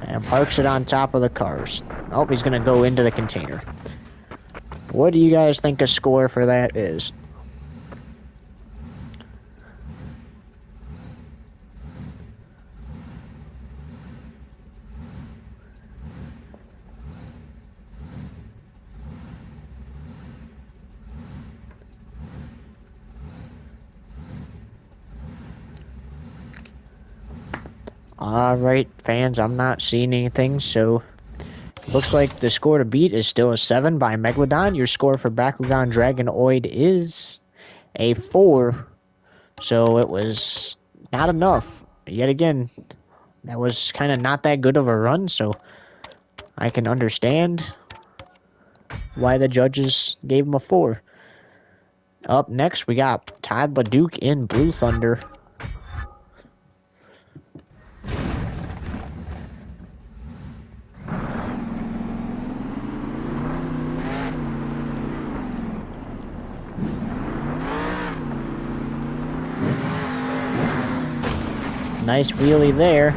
And parks it on top of the cars. Oh, he's gonna go into the container. What do you guys think a score for that is? Alright, fans, I'm not seeing anything, so looks like the score to beat is still a 7 by Megalodon. Your score for Bakugan Dragonoid is a 4, so it was not enough. Yet again, that was kind of not that good of a run, so I can understand why the judges gave him a 4. Up next, we got Todd LeDuc in Blue Thunder. Nice wheelie there.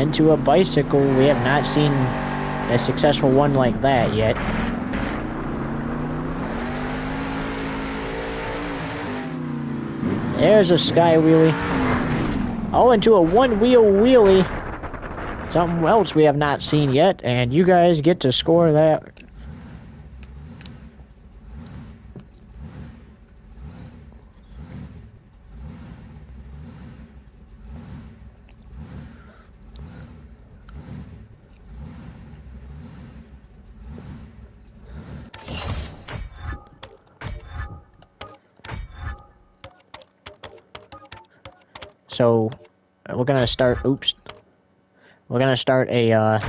Into a bicycle. We have not seen a successful one like that yet. There's a sky wheelie. Oh, into a one-wheel wheelie. Something else we have not seen yet, and you guys get to score that. So, we're gonna start, oops. We're gonna start a,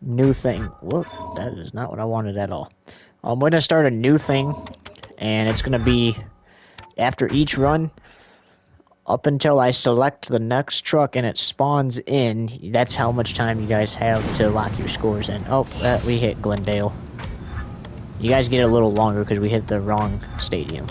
new thing. Whoop, that is not what I wanted at all. We're gonna start a new thing, and it's gonna be, after each run, up until I select the next truck and it spawns in, that's how much time you guys have to lock your scores in. Oh, we hit Glendale. You guys get a little longer because we hit the wrong stadium.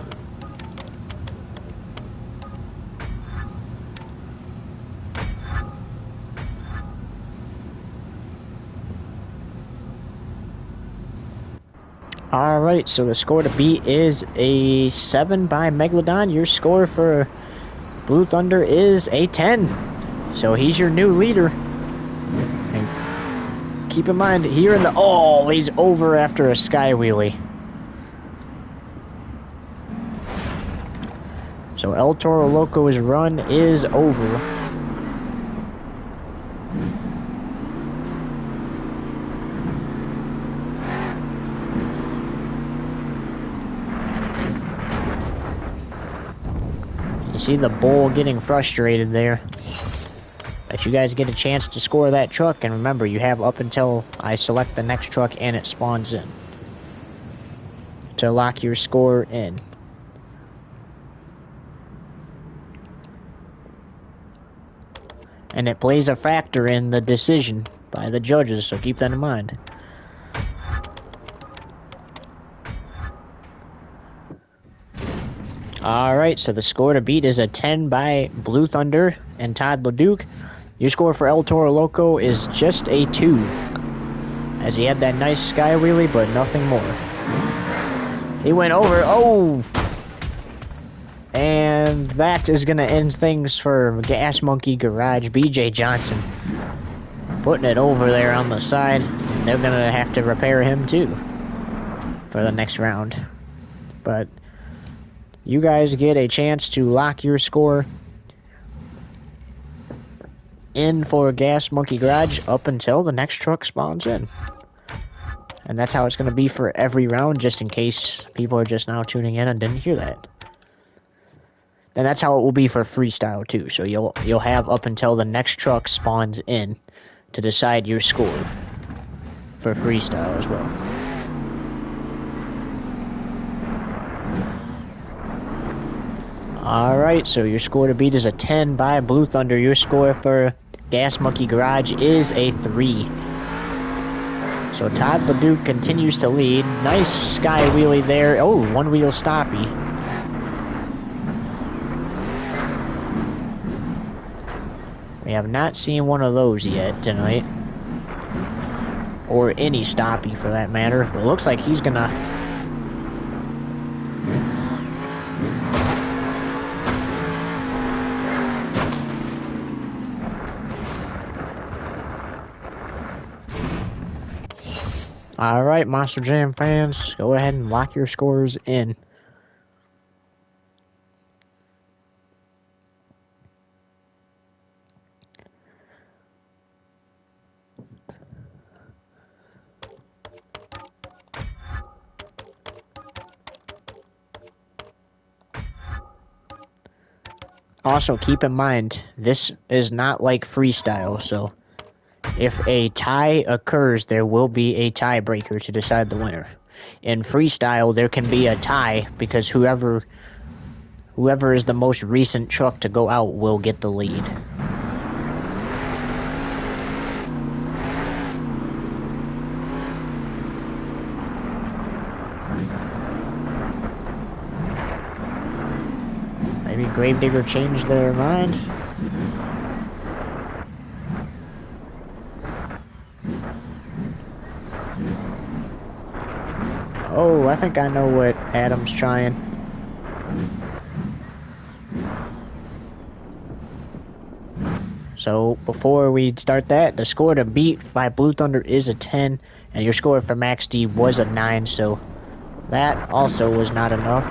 Alright, so the score to beat is a 7 by Megalodon. Your score for Blue Thunder is a 10. So he's your new leader. And keep in mind, here in the... Oh, he's over after a sky wheelie. So El Toro Loco's run is over. See the bull getting frustrated there. But you guys get a chance to score that truck, and remember, you have up until I select the next truck and it spawns in to lock your score in. And it plays a factor in the decision by the judges, so keep that in mind. Alright, so the score to beat is a 10 by Blue Thunder and Todd LeDuc. Your score for El Toro Loco is just a 2, as he had that nice sky wheelie, but nothing more. He went over, oh! And that is going to end things for Gas Monkey Garage. BJ Johnson putting it over there on the side. They're going to have to repair him too for the next round. But you guys get a chance to lock your score in for Gas Monkey Garage up until the next truck spawns in. And that's how it's going to be for every round, just in case people are just now tuning in and didn't hear that. And that's how it will be for Freestyle too. So you'll have up until the next truck spawns in to decide your score. for freestyle as well. Alright, so your score to beat is a 10 by Blue Thunder. Your score for Gas Monkey Garage is a 3. So Todd LeDuc continues to lead. Nice sky wheelie there. Oh, one wheel stoppy. We have not seen one of those yet tonight. Or any stoppy for that matter. It looks like he's gonna... Alright, Monster Jam fans, go ahead and lock your scores in. Also, keep in mind, this is not like freestyle, so if a tie occurs, there will be a tiebreaker to decide the winner. In freestyle, there can be a tie because whoever is the most recent truck to go out will get the lead. Maybe Gravedigger changed their mind. Oh, I think I know what Adam's trying. So, before we start that, the score to beat by Blue Thunder is a 10, and your score for Max D was a 9, so that also was not enough.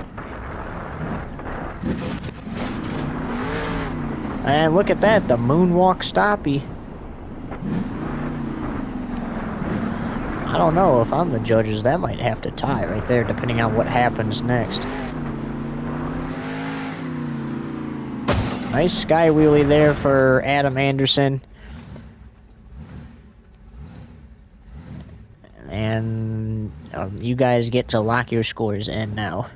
And look at that, the moonwalk stoppy. I don't know, if I'm the judges, that might have to tie right there, depending on what happens next. Nice sky wheelie there for Adam Anderson. And you guys get to lock your scores in now.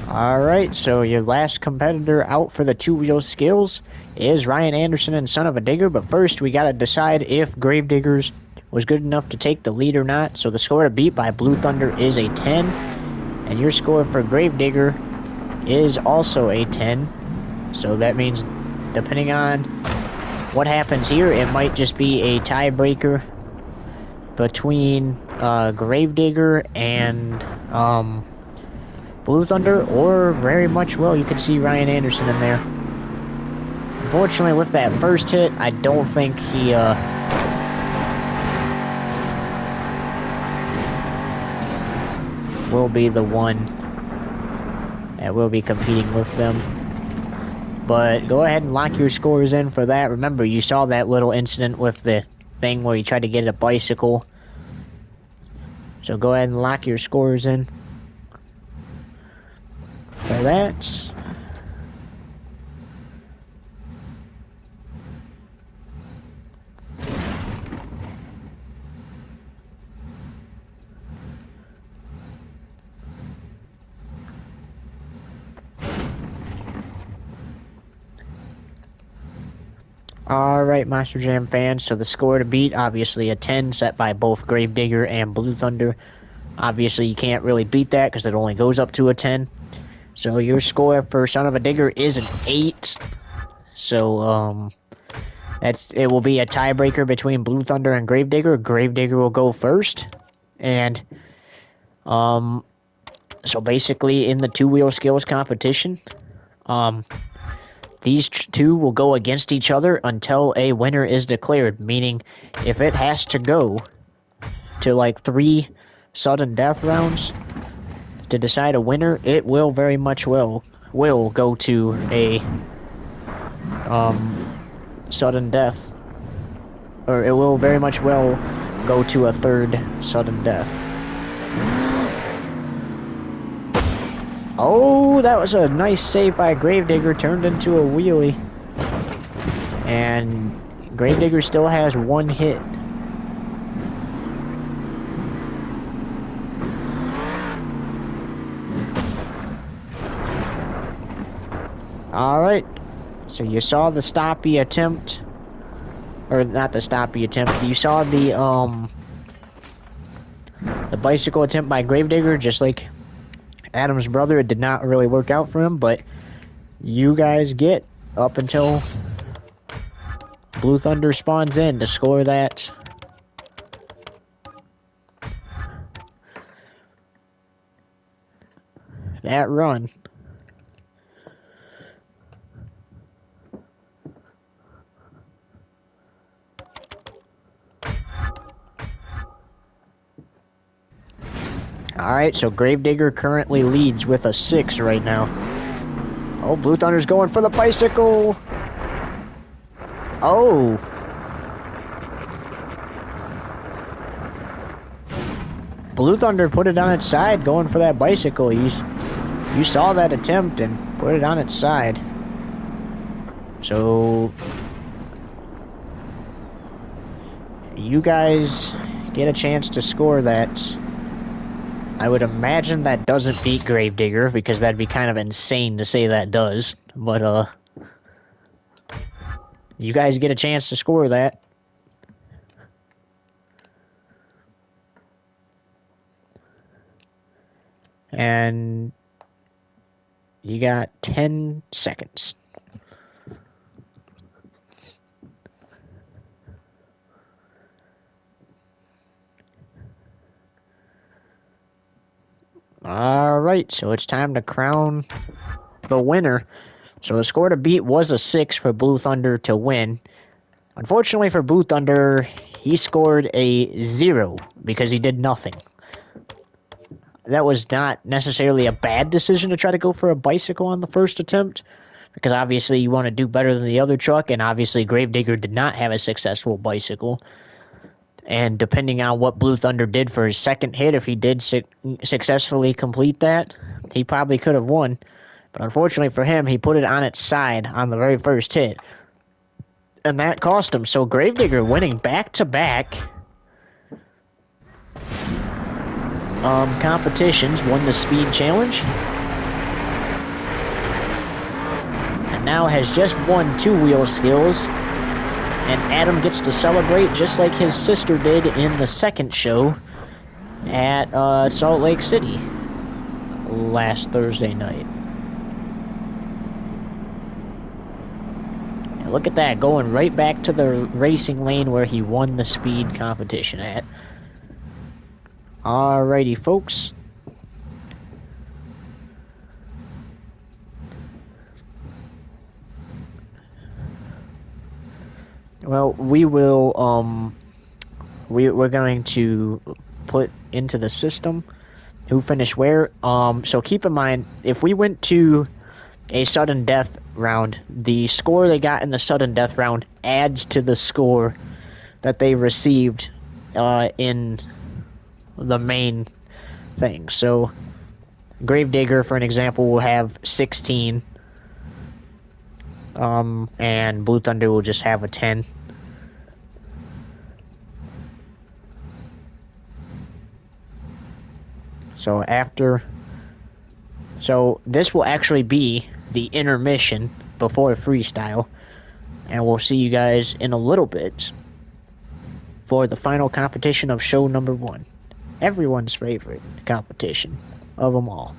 Alright, so your last competitor out for the two-wheel skills is Ryan Anderson and Son of a Digger, but first we gotta decide if Gravediggers was good enough to take the lead or not. So the score to beat by Blue Thunder is a 10, and your score for Gravedigger is also a 10. So that means, depending on what happens here, it might just be a tiebreaker between Gravedigger and Blue Thunder, or very much well, you can see Ryan Anderson in there. Unfortunately, with that first hit, I don't think he will be the one that will be competing with them. But go ahead and lock your scores in for that. Remember, you saw that little incident with the thing where he tried to get a bicycle. So go ahead and lock your scores in for that. Alright, Monster Jam fans, so the score to beat, obviously a 10 set by both Gravedigger and Blue Thunder. Obviously, you can't really beat that because it only goes up to a 10. So your score for Son of a Digger is an 8. So, it will be a tiebreaker between Blue Thunder and Gravedigger. Gravedigger will go first. And, so basically in the two-wheel skills competition, these two will go against each other until a winner is declared, meaning if it has to go to like 3 sudden death rounds to decide a winner, it will very much will go to a sudden death. or it will very much well go to a third sudden death. Oh, that was a nice save by Gravedigger, turned into a wheelie. And Gravedigger still has one hit. Alright, so you saw the stoppie attempt, or not the stoppie attempt, you saw the bicycle attempt by Gravedigger, just like Adam's brother. It did not really work out for him, but you guys get up until Blue Thunder spawns in to score that run. Alright, so Gravedigger currently leads with a 6 right now. Oh, Blue Thunder's going for the bicycle! Oh! Blue Thunder put it on its side going for that bicycle. You saw that attempt and put it on its side. So you guys get a chance to score that. I would imagine that doesn't beat Gravedigger, because that'd be kind of insane to say that does. But, you guys get a chance to score that. And you got 10 seconds. Alright, so it's time to crown the winner. So the score to beat was a 6 for Blue Thunder to win. Unfortunately for Blue Thunder, he scored a 0 because he did nothing. That was not necessarily a bad decision to try to go for a bicycle on the first attempt, because obviously you want to do better than the other truck, and obviously Gravedigger did not have a successful bicycle. And depending on what Blue Thunder did for his second hit, if he did successfully complete that, he probably could have won. But unfortunately for him, he put it on its side on the very first hit. And that cost him. So Gravedigger winning back-to-back competitions, won the speed challenge. And now has just won 2 wheel skills. And Adam gets to celebrate just like his sister did in the second show at Salt Lake City last Thursday night. And look at that, going right back to the racing lane where he won the speed competition at. Alrighty, folks. Well, we will, we're going to put into the system who finished where. So keep in mind, if we went to a sudden death round, the score they got in the sudden death round adds to the score that they received in the main thing. So Gravedigger, for an example, will have 16. And Blue Thunder will just have a 10. So this will actually be the intermission before Freestyle, and we'll see you guys in a little bit for the final competition of show number 1. Everyone's favorite competition of them all.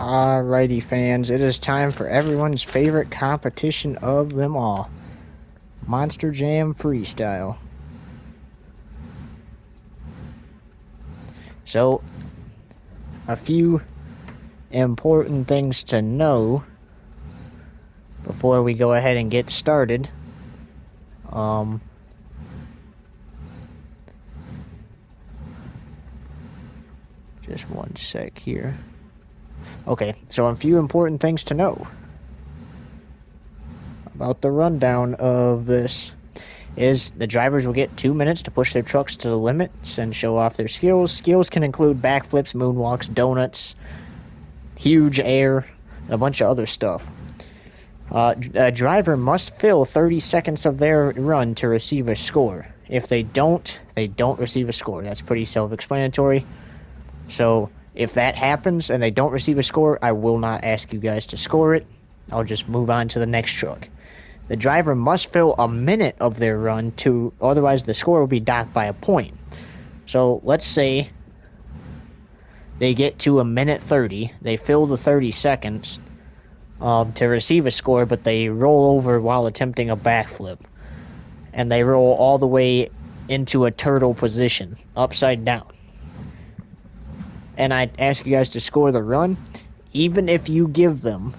Alrighty, fans, it is time for everyone's favorite competition of them all. Monster Jam Freestyle. So, a few important things to know before we go ahead and get started. Just one sec here. Okay, so a few important things to know about the rundown of this is the drivers will get 2 minutes to push their trucks to the limits and show off their skills. Skills can include backflips, moonwalks, donuts, huge air, and a bunch of other stuff. A driver must fill 30 seconds of their run to receive a score. If they don't receive a score. That's pretty self-explanatory. So if that happens and they don't receive a score, I will not ask you guys to score it. I'll just move on to the next truck. The driver must fill a minute of their run otherwise the score will be docked by a point. So let's say they get to a minute 30, they fill the 30 seconds to receive a score, but they roll over while attempting a backflip. And they roll all the way into a turtle position, upside down. And I ask you guys to score the run. Even if you give them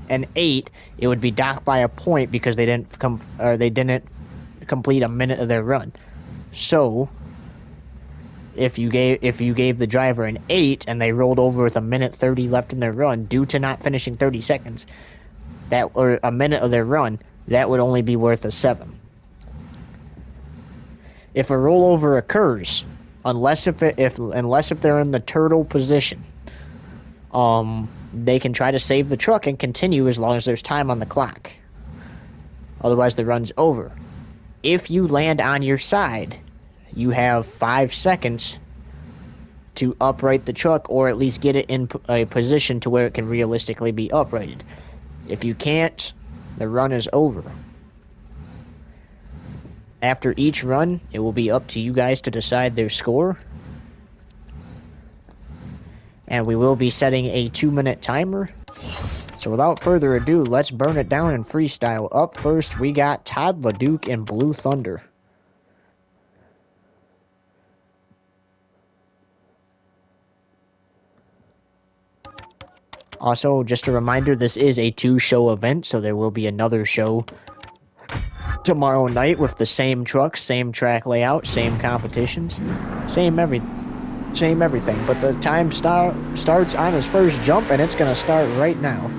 an 8, it would be docked by a point because they didn't complete a minute of their run. So if you gave the driver an 8 and they rolled over with a minute 30 left in their run due to not finishing 30 seconds, or a minute of their run, that would only be worth a 7. If a rollover occurs, unless if they're in the turtle position, they can try to save the truck and continue as long as there's time on the clock. Otherwise, the run's over. If you land on your side, you have 5 seconds to upright the truck, or at least get it in a position to where it can realistically be uprighted. If you can't, the run is over. After each run, it will be up to you guys to decide their score. And we will be setting a 2-minute timer. So without further ado, let's burn it down in freestyle. Up first, we got Todd LeDuc and Blue Thunder. Also, just a reminder, this is a 2-show event, so there will be another show tomorrow night with the same trucks, same track layout, same competitions, same everything. But the time starts on his first jump, and it's going to start right now.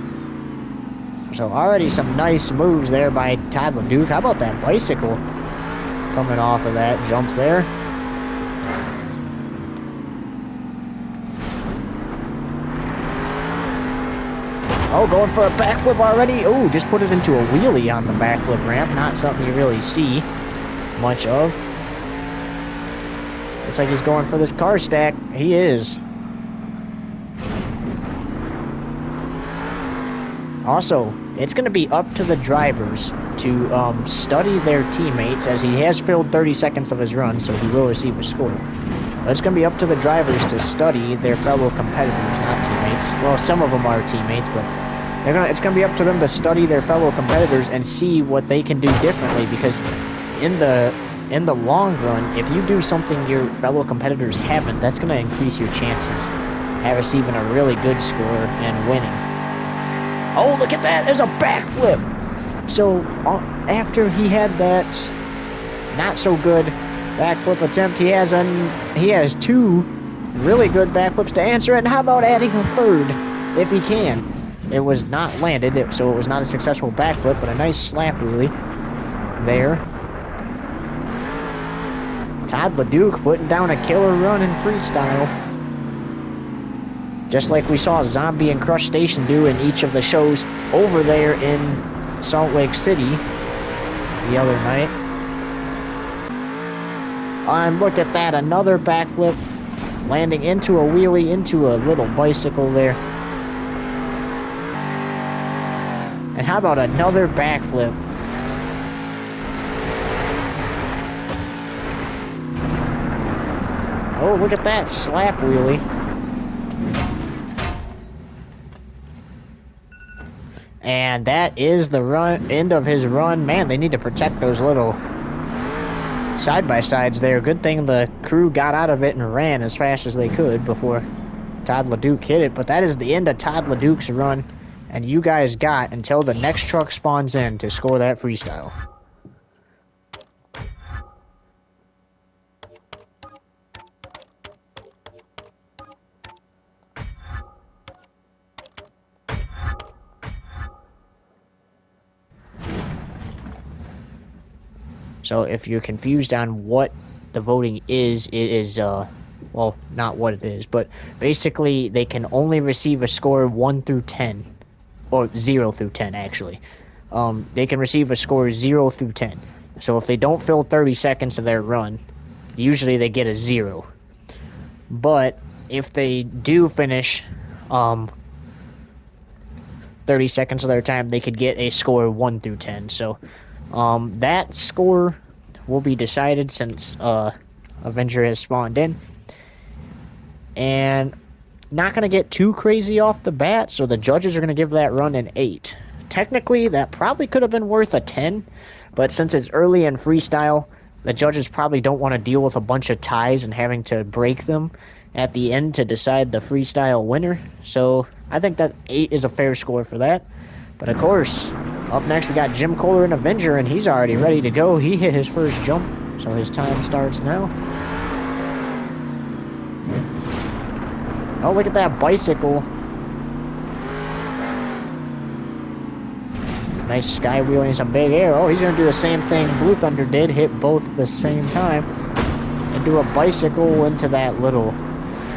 So already some nice moves there by Todd LeDuc. How about that bicycle coming off of that jump there? Oh, going for a backflip already. Oh, just put it into a wheelie on the backflip ramp. Not something you really see much of. Looks like he's going for this car stack. He is. Also, it's going to be up to the drivers to study their teammates, as he has filled 30 seconds of his run, so he will receive a score. But it's going to be up to the drivers to study their fellow competitors, not teammates. Well, some of them are teammates, but it's going to be up to them to study their fellow competitors and see what they can do differently, because in the long run, if you do something your fellow competitors haven't, that's going to increase your chances at receiving a really good score and winning. Oh, look at that! There's a backflip! So, after he had that not-so-good backflip attempt, he has 2 really good backflips to answer it, and how about adding a third, if he can? It was not landed, so it was not a successful backflip, but a nice slap wheelie there. Todd LeDuc putting down a killer run in freestyle. Just like we saw Zombie and Crush Station do in each of the shows over there in Salt Lake City the other night. And look at that, another backflip, landing into a wheelie, into a little bicycle there. And how about another backflip? Oh, look at that slap wheelie. And that is the end of his run. Man, they need to protect those little side-by-sides there. Good thing the crew got out of it and ran as fast as they could before Todd LeDuc hit it. But that is the end of Todd LeDuc's run. And you guys got until the next truck spawns in to score that freestyle. So if you're confused on what the voting is, it is, well, not what it is, but basically they can only receive a score 1 through 10, or 0 through 10, actually. They can receive a score 0 through 10. So if they don't fill 30 seconds of their run, usually they get a 0. But if they do finish 30 seconds of their time, they could get a score 1 through 10. So that score will be decided since Avenger has spawned in. And not going to get too crazy off the bat, so the judges are going to give that run an 8. Technically, that probably could have been worth a 10, but since it's early in freestyle, the judges probably don't want to deal with a bunch of ties and having to break them at the end to decide the freestyle winner. So I think that 8 is a fair score for that. But of course, up next we got Jim Kohler in Avenger, and he's already ready to go. He hit his first jump, so his time starts now. Oh, look at that bicycle. Nice sky wheeling some big air. Oh, he's going to do the same thing Blue Thunder did, hit both at the same time, and do a bicycle into that little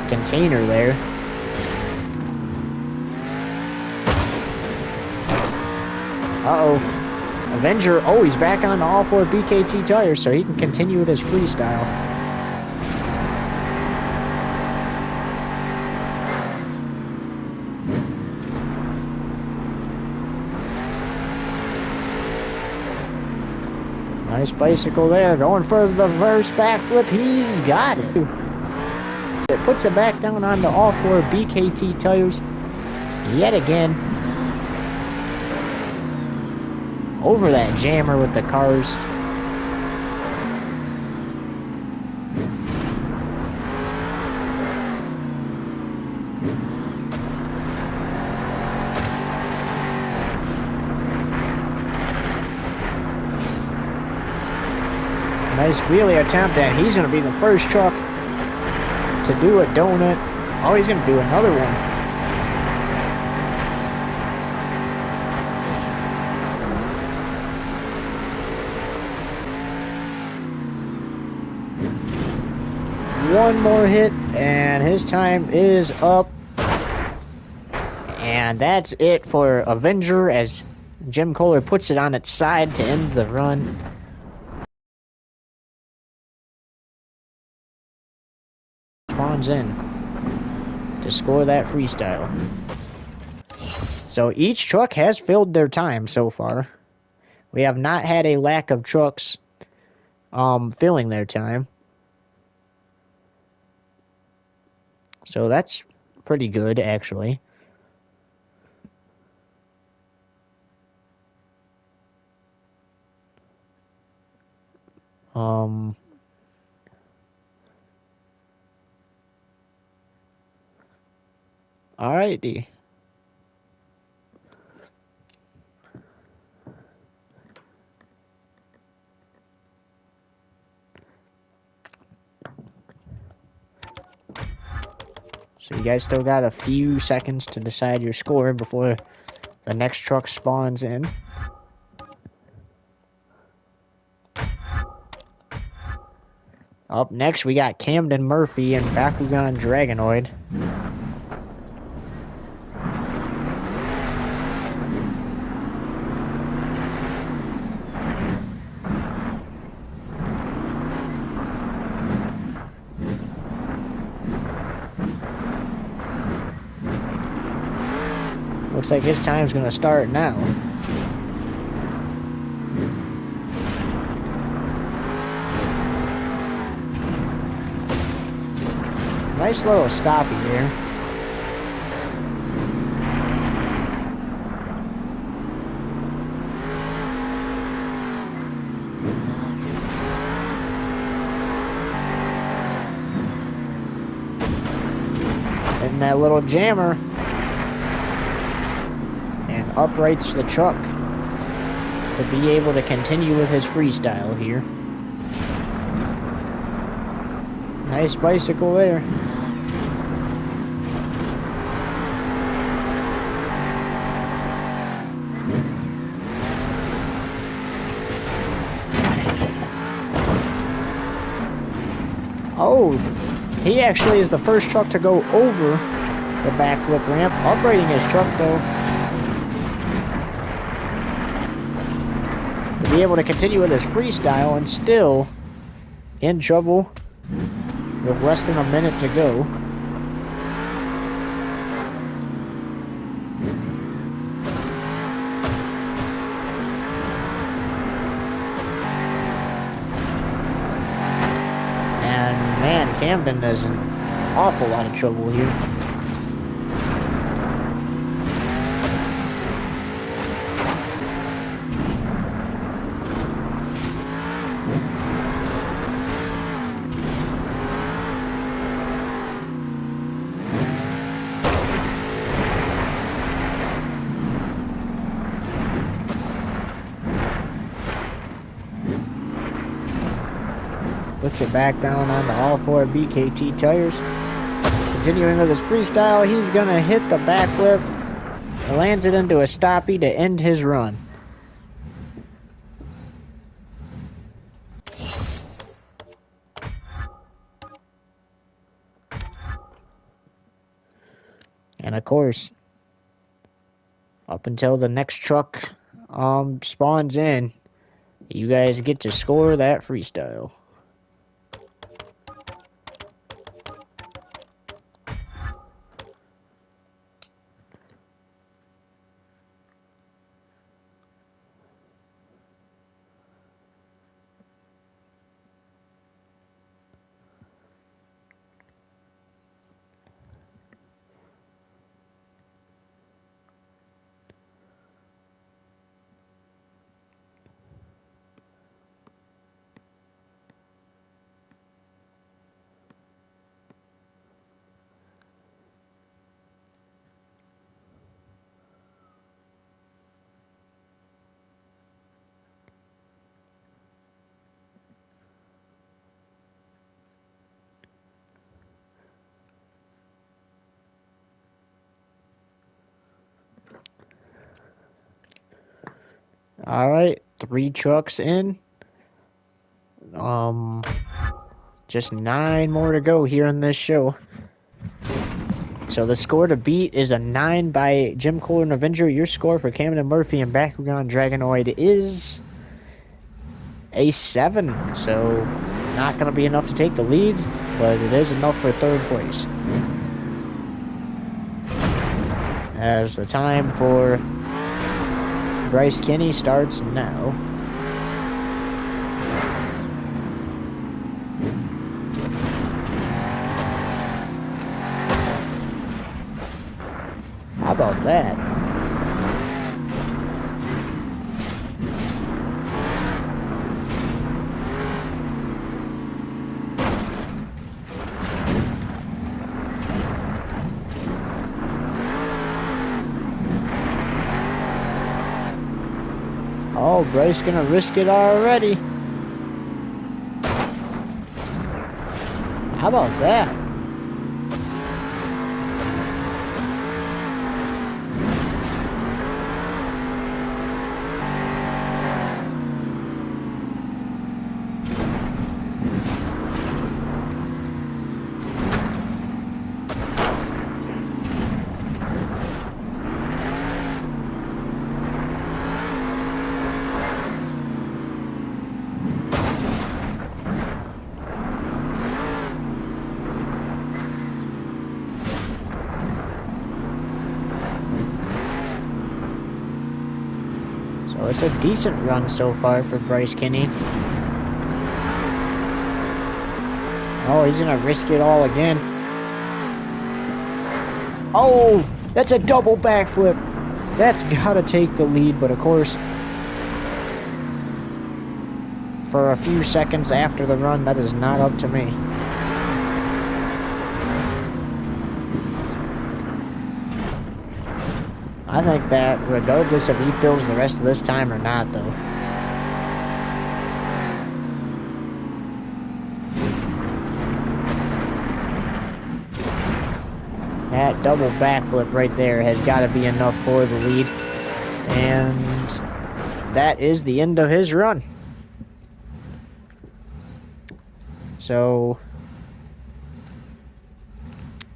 container there. Uh-oh. Avenger, oh, he's back on all 4 BKT tires, so he can continue with his freestyle. Nice bicycle there, going for the reverse backflip. He's got it. It puts it back down onto all 4 BKT tires yet again. Over that jammer with the cars. Nice wheelie attempt, and he's going to be the first truck to do a donut. Oh, he's going to do another one. One more hit, and his time is up. And that's it for Avenger as Jim Kohler puts it on its side to end the run. Spawns in to score that freestyle. So each truck has filled their time so far. We have not had a lack of trucks filling their time. So that's pretty good, actually. Alrighty. So you guys still got a few seconds to decide your score before the next truck spawns in. Up next, we got Camden Murphy and Bakugan Dragonoid. Looks like his time's gonna start now. Nice little stoppy here. that little jammer and uprights the truck to be able to continue with his freestyle here. Nice bicycle there. Oh, he actually is the first truck to go over the backflip ramp, uprighting his truck though. To be able to continue with his freestyle and still in trouble with less than a minute to go. Man, Camden is in an awful lot of trouble here. Puts it back down on the all four BKT tires. Continuing with his freestyle, he's gonna hit the backflip. Lands it into a stoppie to end his run. And of course, up until the next truck spawns in, you guys get to score that freestyle. Alright, 3 trucks in. Just 9 more to go here in this show. So the score to beat is a 9 by Jim Cole and Avenger. Your score for Camden Murphy and Bakugan Dragonoid is a 7. So not going to be enough to take the lead, but it is enough for 3rd place. As the time for Bryce Kinney starts now. How about that? Oh, Bryce gonna risk it already. How about that? It's a decent run so far for Bryce Kinney. Oh, he's gonna risk it all again. Oh, that's a double backflip. That's gotta take the lead, but of course, for a few seconds after the run, that is not up to me. I think that regardless if he fills the rest of this time or not, though. That double backflip right there has got to be enough for the lead. And that is the end of his run. So...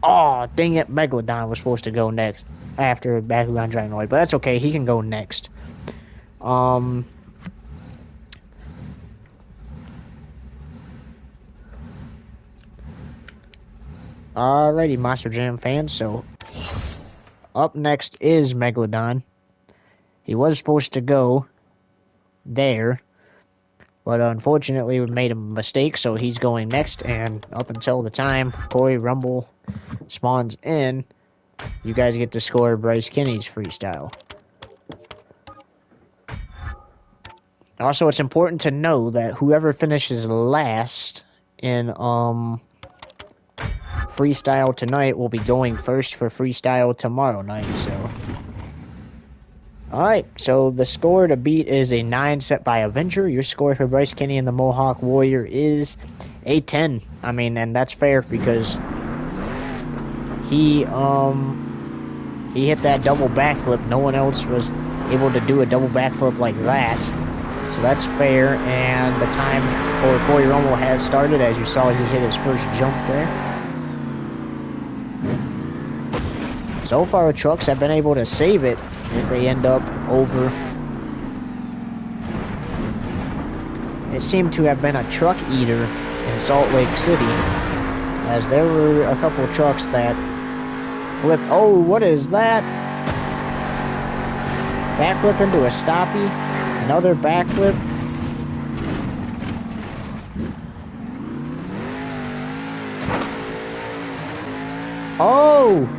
Oh, dang it. Megalodon was supposed to go next after Bakugan Dragonoid. But that's okay. He can go next. Alrighty, Monster Jam fans. So, up next is Megalodon. He was supposed to go there. But unfortunately, we made a mistake. So, he's going next. And up until the time Corey Rumble spawns in, you guys get to score Bryce Kinney's freestyle. Also, it's important to know that whoever finishes last in freestyle tonight will be going first for freestyle tomorrow night. So, alright, so the score to beat is a 9 set by Avenger. Your score for Bryce Kinney and the Mohawk Warrior is a 10. I mean, and that's fair because he hit that double backflip. No one else was able to do a double backflip like that. So that's fair, and the time for Corey Rumble has started. As you saw, he hit his first jump there. So far, trucks have been able to save it if they end up over. It seemed to have been a truck eater in Salt Lake City, as there were a couple trucks that flipped. Oh, what is that? Backflip into a stoppie. Another backflip. Oh!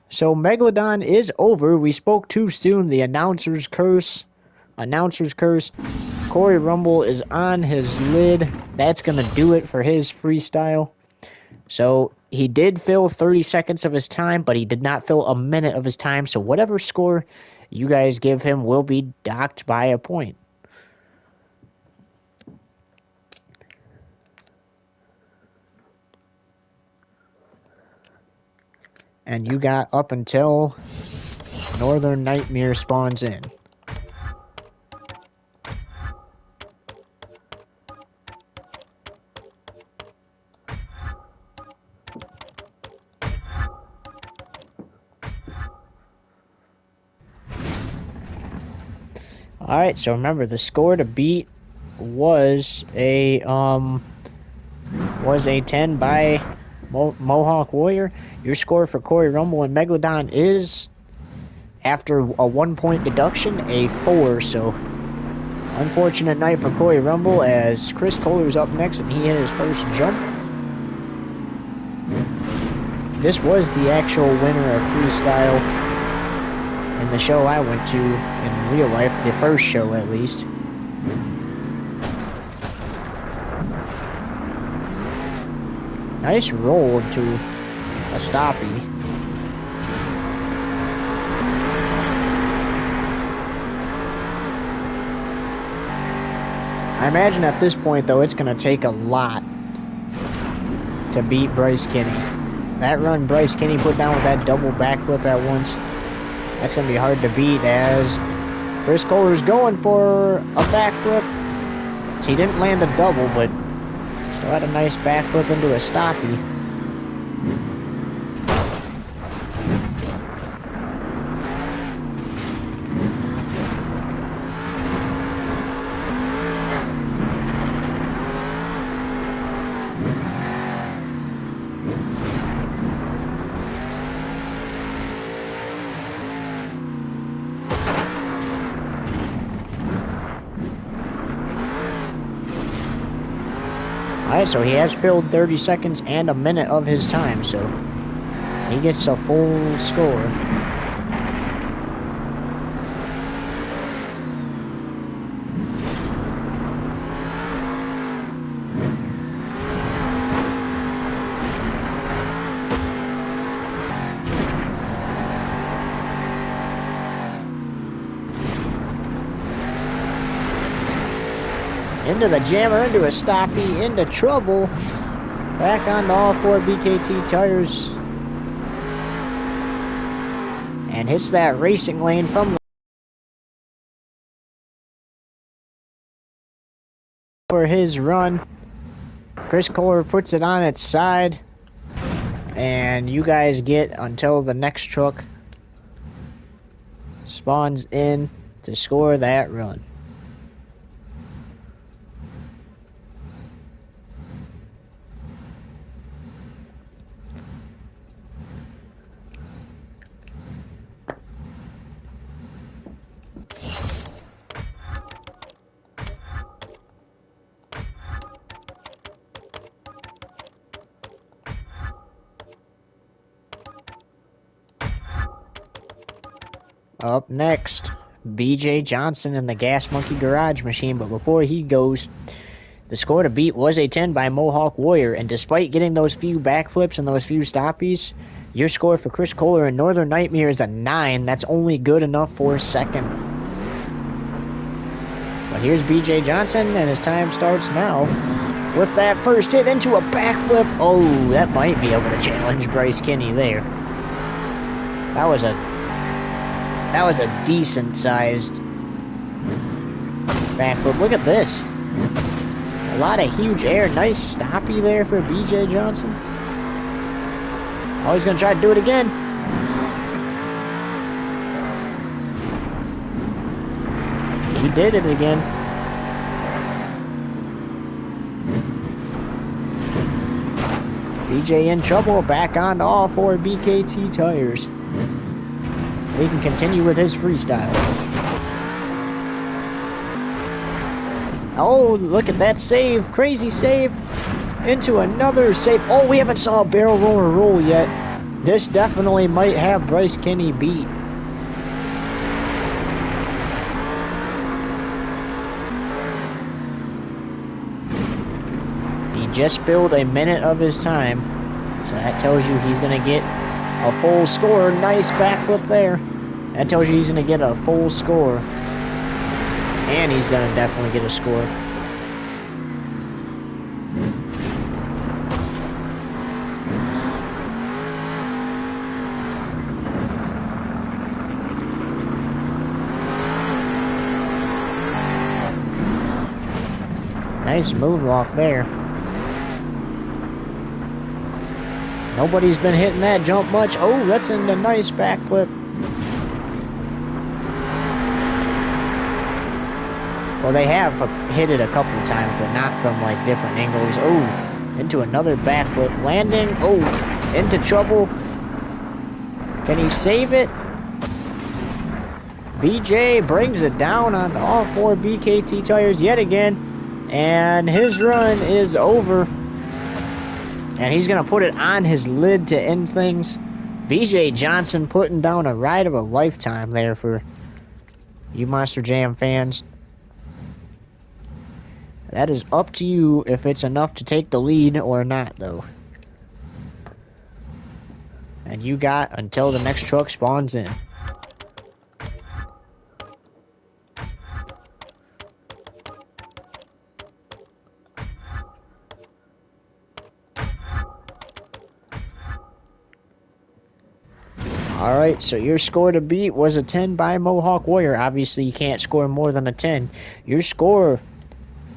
So Megalodon is over. We spoke too soon. The announcer's curse. Announcer's curse. Corey Rumble is on his lid. That's going to do it for his freestyle. So he did fill 30 seconds of his time, but he did not fill a minute of his time. So whatever score you guys give him will be docked by a point. And you got up until Northern Nightmare spawns in. Alright, so remember the score to beat was a 10 by Mohawk Warrior. Your score for Corey Rumble and Megalodon is, after a 1-point deduction, a 4. So, unfortunate night for Corey Rumble as Chris Kohler's up next and he hit his first jump. This was the actual winner of Freestyle in the show I went to in real life, the first show at least. Nice roll to a stoppie. I imagine at this point, though, it's going to take a lot to beat Bryce Kinney. That run Bryce Kinney put down with that double backflip at once, that's going to be hard to beat as Chris Kohler's going for a backflip. He didn't land a double, but still had a nice backflip into a stoppie. Alright, so he has filled 30 seconds and a minute of his time, so he gets a full score. Into the jammer, into a stoppie, into trouble. Back onto all 4 BKT tires. And hits that racing lane from for his run. Chris Kohler puts it on its side. And you guys get until the next truck spawns in to score that run. Up next, BJ Johnson in the Gas Monkey Garage Machine, but before he goes, the score to beat was a 10 by Mohawk Warrior, and despite getting those few backflips and those few stoppies, your score for Chris Kohler and Northern Nightmare is a 9. That's only good enough for second. But here's BJ Johnson, and his time starts now. With that first hit into a backflip. Oh, that might be able to challenge Bryce Kinney there. That was a decent-sized backflip. Look at this. A lot of huge air. Nice stoppie there for BJ Johnson. Oh, he's going to try to do it again. He did it again. BJ in trouble. Back onto all 4 BKT tires. We can continue with his freestyle. Oh, look at that save. Crazy save. Into another save. Oh, we haven't saw a barrel roller roll yet. This definitely might have Bryce Kinney beat. He just spilled a minute of his time. So that tells you he's going to get a full score. Nice backflip there. That tells you he's going to get a full score. And he's going to definitely get a score. Nice moonwalk there. Nobody's been hitting that jump much. Oh, that's in the nice backflip. Well, they have hit it a couple times, but not from like different angles. Oh, into another backflip. Landing. Oh, into trouble. Can he save it? BJ brings it down on all 4 BKT tires yet again. And his run is over. And he's going to put it on his lid to end things. BJ Johnson putting down a ride of a lifetime there for you Monster Jam fans. That is up to you if it's enough to take the lead or not, though. And you got until the next truck spawns in. Alright, so your score to beat was a 10 by Mohawk Warrior. Obviously, you can't score more than a 10. Your score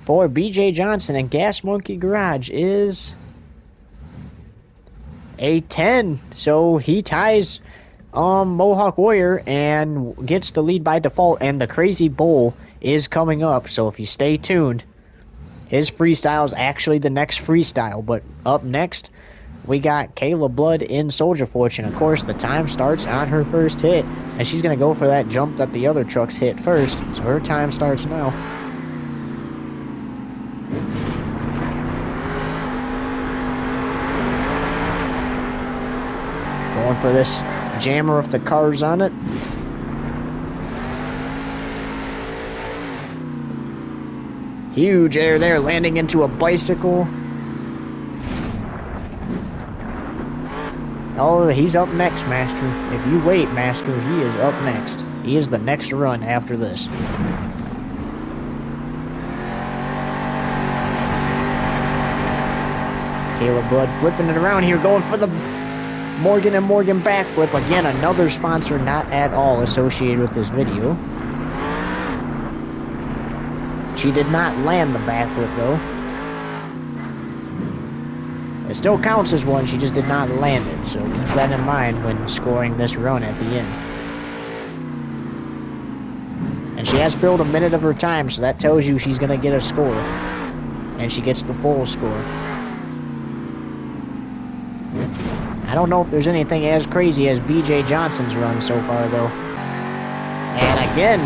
for BJ Johnson and Gas Monkey Garage is a 10. So he ties Mohawk Warrior and gets the lead by default. And the Crazy Bowl is coming up. So if you stay tuned, his freestyle is actually the next freestyle. But up next, we got Kayla Blood in Soldier Fortune. Of course, the time starts on her first hit. And she's going to go for that jump that the other trucks hit first. So her time starts now. Going for this jammer with the cars on it. Huge air there, landing into a bicycle. Oh, he's up next, Master. If you wait, Master, he is up next. He is the next run after this. Caleb Blood flipping it around here, going for the Morgan and Morgan backflip. Again, another sponsor not at all associated with this video. She did not land the backflip though. It still counts as one, she just did not land it, so keep that in mind when scoring this run at the end. And she has filled a minute of her time, so that tells you she's going to get a score. And she gets the full score. I don't know if there's anything as crazy as BJ Johnson's run so far, though. And again,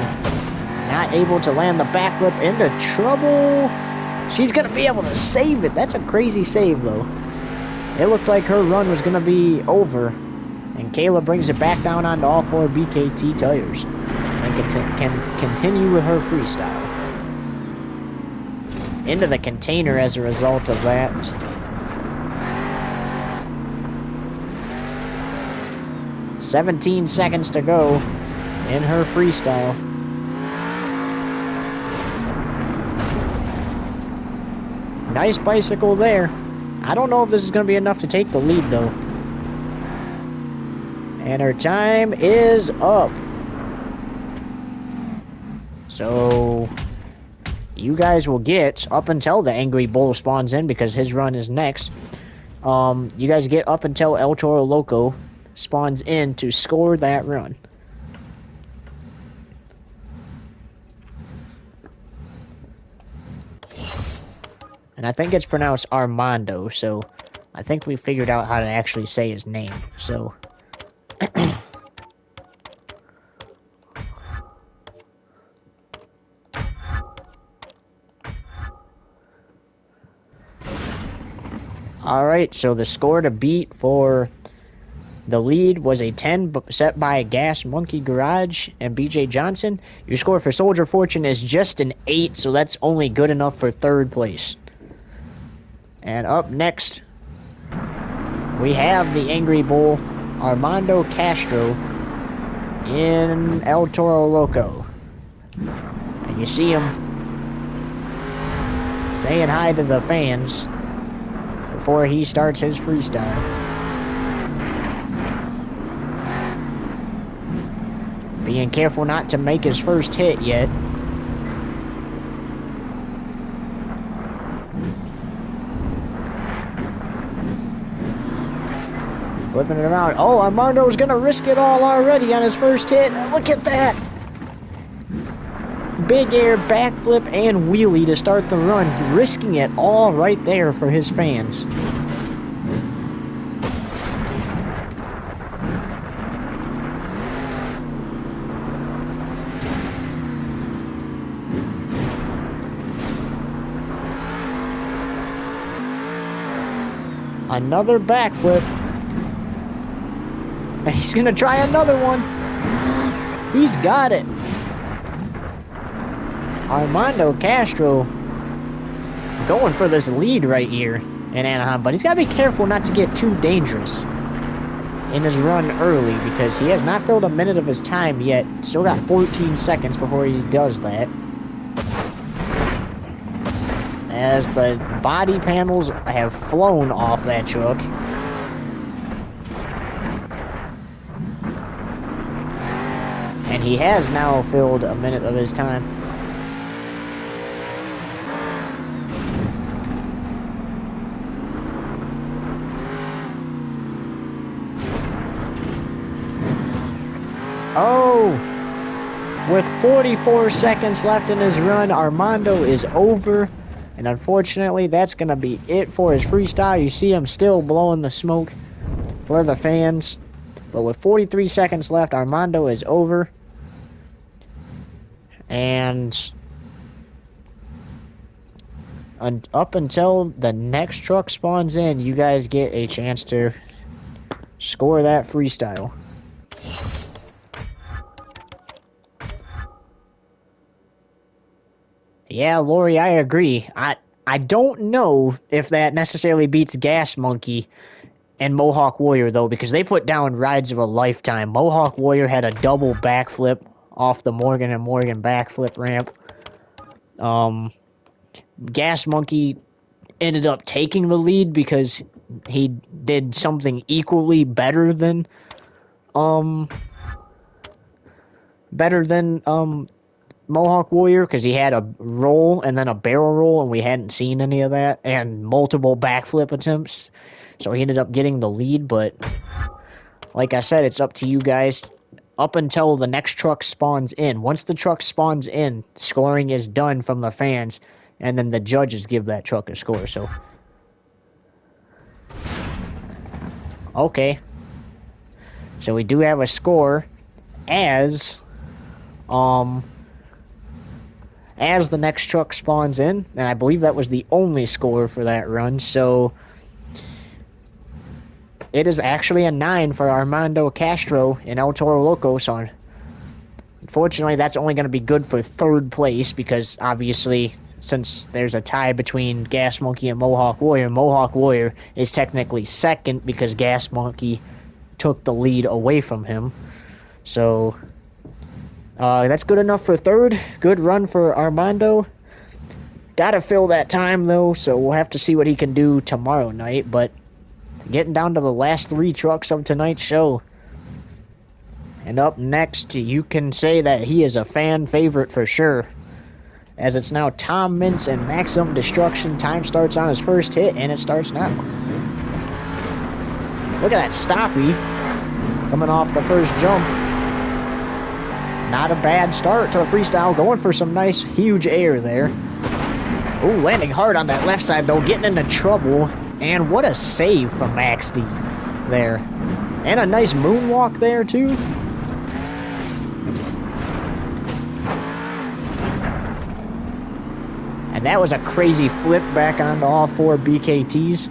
not able to land the backflip, into trouble. She's going to be able to save it. That's a crazy save, though. It looked like her run was going to be over. And Kayla brings it back down onto all 4 BKT tires. And can continue with her freestyle. Into the container as a result of that. "17 seconds to go in her freestyle. Nice bicycle there. I don't know if this is going to be enough to take the lead, though. And her time is up. So, you guys will get, up until the Angry Bull spawns in, because his run is next, you guys get up until El Toro Loco spawns in to score that run. And I think it's pronounced Armando, so I think we figured out how to actually say his name, so... Alright, so the score to beat for the lead was a 10 set by Gas Monkey Garage and BJ Johnson. Your score for Soldier Fortune is just an 8, so that's only good enough for 3rd place. And up next, we have the Angry Bull, Armando Castro, in El Toro Loco. And you see him saying hi to the fans before he starts his freestyle. Being careful not to make his first hit yet. Flipping it around. Oh, Armando's gonna risk it all already on his first hit. Look at that! Big air, backflip, and wheelie to start the run. Risking it all right there for his fans. Another backflip. And he's gonna try another one. He's got it. Armando Castro going for this lead right here in Anaheim, but he's got to be careful not to get too dangerous in his run early, because he has not filled a minute of his time yet. Still got 14 seconds before he does that. As the body panels have flown off that truck. And he has now filled a minute of his time. Oh! With 44 seconds left in his run, Armando is over. And unfortunately, that's going to be it for his freestyle. You see him still blowing the smoke for the fans. But with 43 seconds left, Armando is over. And up until the next truck spawns in, you guys get a chance to score that freestyle. Yeah, Lori, I agree. I don't know if that necessarily beats Gas Monkey and Mohawk Warrior, though, because they put down rides of a lifetime. Mohawk Warrior had a double backflip off the Morgan and Morgan backflip ramp. Gas Monkey, ended up taking the lead because he did something equally better than Mohawk Warrior, because he had a roll and then a barrel roll, and we hadn't seen any of that, and multiple backflip attempts. So he ended up getting the lead, but like I said, it's up to you guys up until the next truck spawns in. Once the truck spawns in, scoring is done from the fans, and then the judges give that truck a score. So, okay. So we do have a score as the next truck spawns in, and I believe that was the only score for that run. So it is actually a 9 for Armando Castro in El Toro Loco. So unfortunately, that's only going to be good for third place, because obviously, since there's a tie between Gas Monkey and Mohawk Warrior is technically second because Gas Monkey took the lead away from him. So that's good enough for third. Good run for Armando. Gotta fill that time, though, so we'll have to see what he can do tomorrow night. But getting down to the last 3 trucks of tonight's show. And up next, you can say that he is a fan favorite for sure, as it's now Tom Mintz and Maximum Destruction. Time starts on his first hit, and it starts now. Look at that stoppie coming off the first jump. Not a bad start to the freestyle, going for some nice, huge air there. Ooh, landing hard on that left side, though, getting into trouble. And what a save from Max D there. And a nice moonwalk there, too. And that was a crazy flip back onto all 4 BKTs.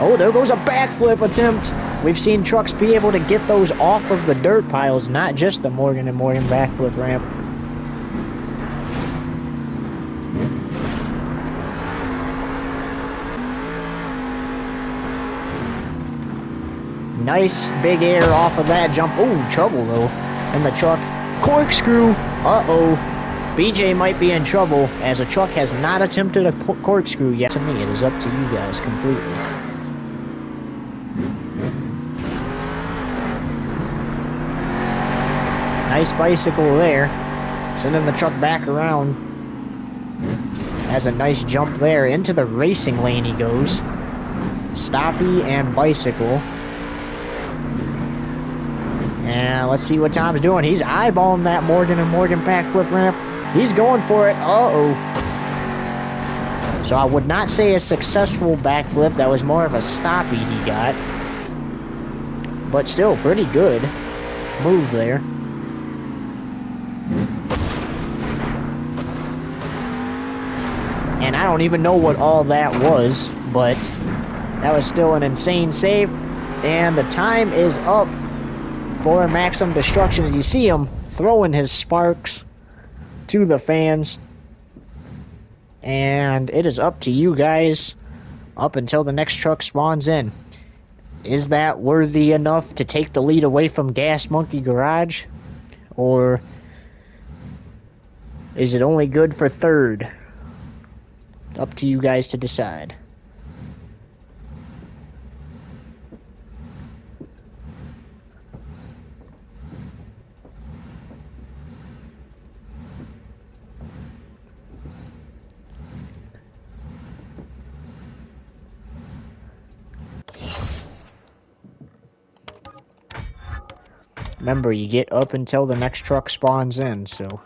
Oh, there goes a backflip attempt. We've seen trucks be able to get those off of the dirt piles, not just the Morgan & Morgan backflip ramp. Nice big air off of that jump. Ooh, trouble though in the truck. Corkscrew. Uh-oh. BJ might be in trouble, as a truck has not attempted a corkscrew yet. To me, it is up to you guys completely. Nice bicycle there. Sending the truck back around. Has a nice jump there. Into the racing lane he goes. Stoppie and bicycle. And let's see what Tom's doing. He's eyeballing that Morgan & Morgan backflip ramp. He's going for it. Uh-oh. So I would not say a successful backflip. That was more of a stoppie he got. But still, pretty good move there. And I don't even know what all that was, but that was still an insane save. And the time is up for Maximum Destruction, as you see him throwing his sparks to the fans. And it is up to you guys up until the next truck spawns in. Is that worthy enough to take the lead away from Gas Monkey Garage? Or is it only good for third? Up to you guys to decide. Remember, you get up until the next truck spawns in, so...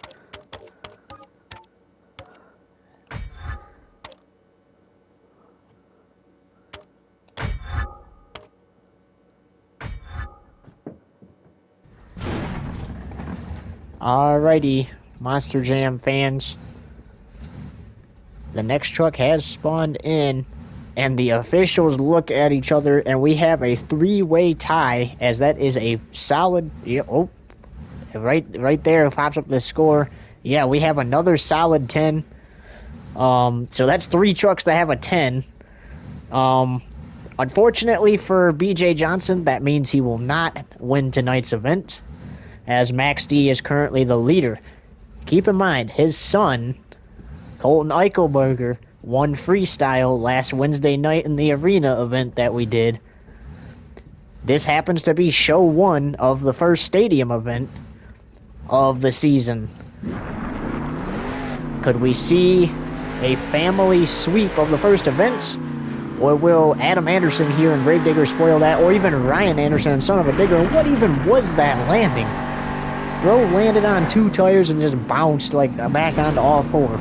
Alrighty, Monster Jam fans. The next truck has spawned in, and the officials look at each other, and we have a 3-way tie, as that is a solid... Oh, right there pops up the score. Yeah, we have another solid 10. So that's 3 trucks that have a 10. Unfortunately for BJ Johnson, that means he will not win tonight's event, as Max D is currently the leader. Keep in mind, his son, Colton Eichelberger, won freestyle last Wednesday night in the arena event that we did. This happens to be show 1 of the first stadium event of the season. Could we see a family sweep of the first events? Or will Adam Anderson here and Gravedigger spoil that? Or even Ryan Anderson and Son of a Digger? What even was that landing? Bro landed on 2 tires and just bounced like back onto all 4.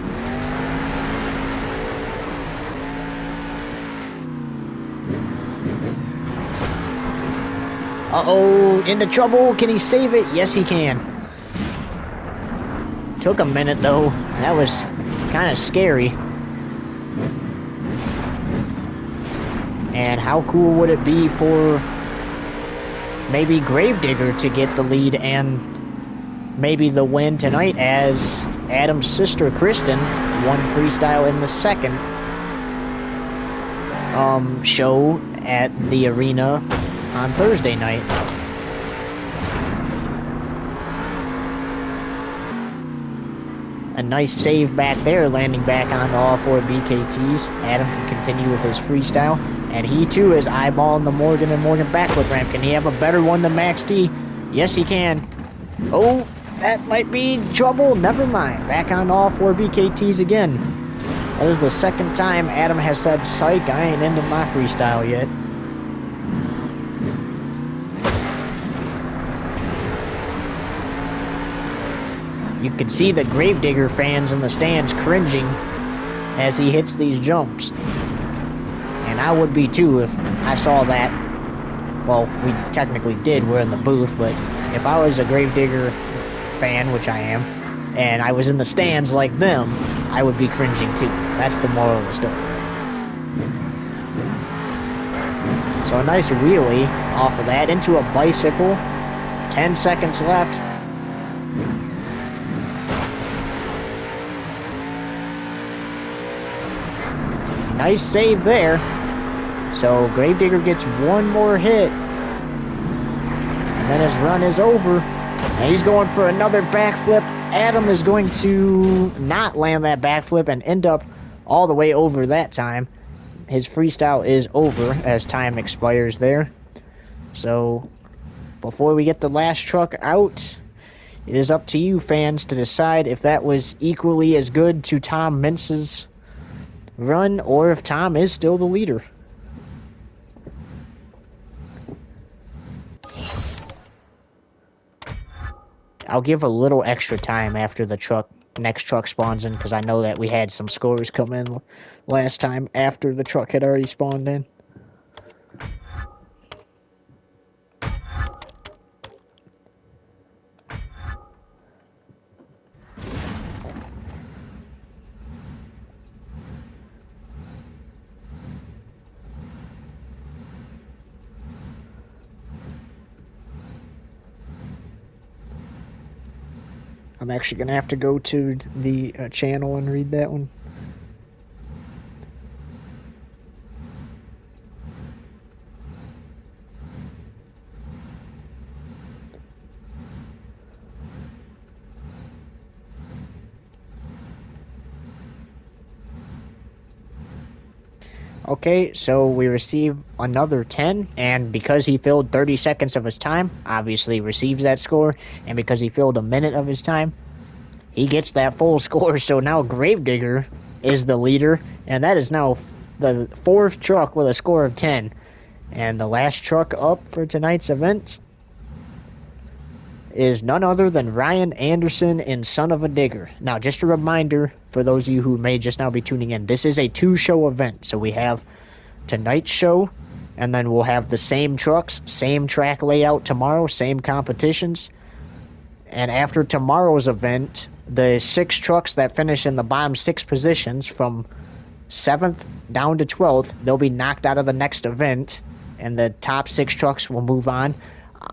Uh-oh, into trouble. Can he save it? Yes, he can. Took a minute, though. That was kind of scary. And how cool would it be for maybe Gravedigger to get the lead and maybe the win tonight, as Adam's sister, Kristen, won freestyle in the second show at the arena on Thursday night. A nice save back there, landing back onto all 4 BKTs. Adam can continue with his freestyle, and he too is eyeballing the Morgan and Morgan backflip ramp. Can he have a better one than Max D? Yes, he can. Oh, that might be trouble. Never mind. Back on all 4 BKTs again. That is the second time Adam has said, psych, I ain't into my freestyle yet. You can see the Gravedigger fans in the stands cringing as he hits these jumps. And I would be too if I saw that. Well, we technically did, we're in the booth, but if I was a Gravedigger fan, which I am, and I was in the stands like them, I would be cringing too. That's the moral of the story. So a nice wheelie off of that into a bicycle. 10 seconds left. Nice save there. So Gravedigger gets one more hit. And then his run is over. And he's going for another backflip. Adam is going to not land that backflip and end up all the way over that time. His freestyle is over as time expires there. So before we get the last truck out, it is up to you fans to decide if that was equally as good to Tom Mintz's run, or if Tom is still the leader. I'll give a little extra time after the next truck spawns in, because I know that we had some scores come in last time after the truck had already spawned in. I'm actually going to have to go to the channel and read that one. Okay, so we receive another 10, and because he filled 30 seconds of his time, obviously receives that score, and because he filled a minute of his time, he gets that full score. So now Gravedigger is the leader, and that is now the 4th truck with a score of 10. And the last truck up for tonight's event is none other than Ryan Anderson and Son of a Digger. Now, just a reminder for those of you who may just now be tuning in, this is a 2-show event. So we have tonight's show, and then we'll have the same trucks, same track layout tomorrow, same competitions. And after tomorrow's event, the 6 trucks that finish in the bottom 6 positions from 7th down to 12th, they'll be knocked out of the next event, and the top 6 trucks will move on.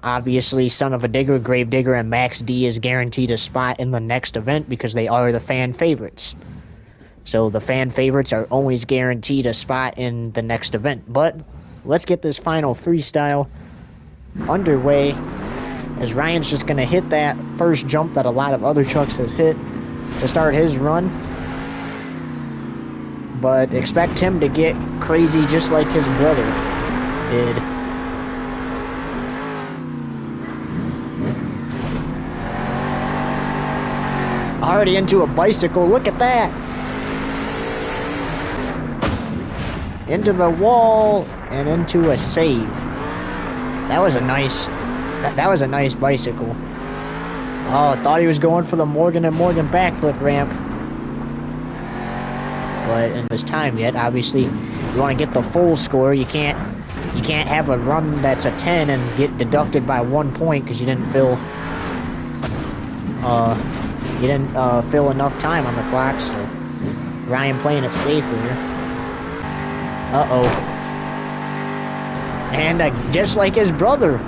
Obviously, Son of a Digger, Gravedigger, and Max D is guaranteed a spot in the next event because they are the fan favorites. So the fan favorites are always guaranteed a spot in the next event. But let's get this final freestyle underway as Ryan's just going to hit that first jump that a lot of other trucks has hit to start his run. But expect him to get crazy just like his brother did. Already into a bicycle, look at that! Into the wall and into a save. That was a nice bicycle. Oh, thought he was going for the Morgan and Morgan backflip ramp. But in this time yet, obviously, you want to get the full score. You can't have a run that's a 10 and get deducted by 1 point because you didn't fill fill enough time on the clock. So Ryan playing it safe here. Uh-oh. And just like his brother,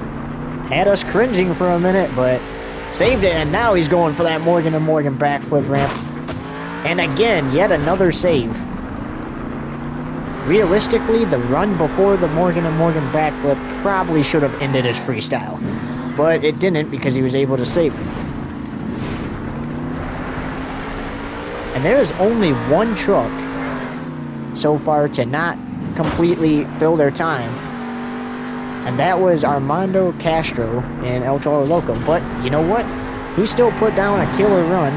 had us cringing for a minute, but saved it, and now he's going for that Morgan and Morgan backflip ramp. And again, yet another save. Realistically, the run before the Morgan and Morgan backflip probably should have ended his freestyle, but it didn't because he was able to save it. And there is only one truck so far to not completely fill their time, and that was Armando Castro in El Toro Loco. But you know what? He still put down a killer run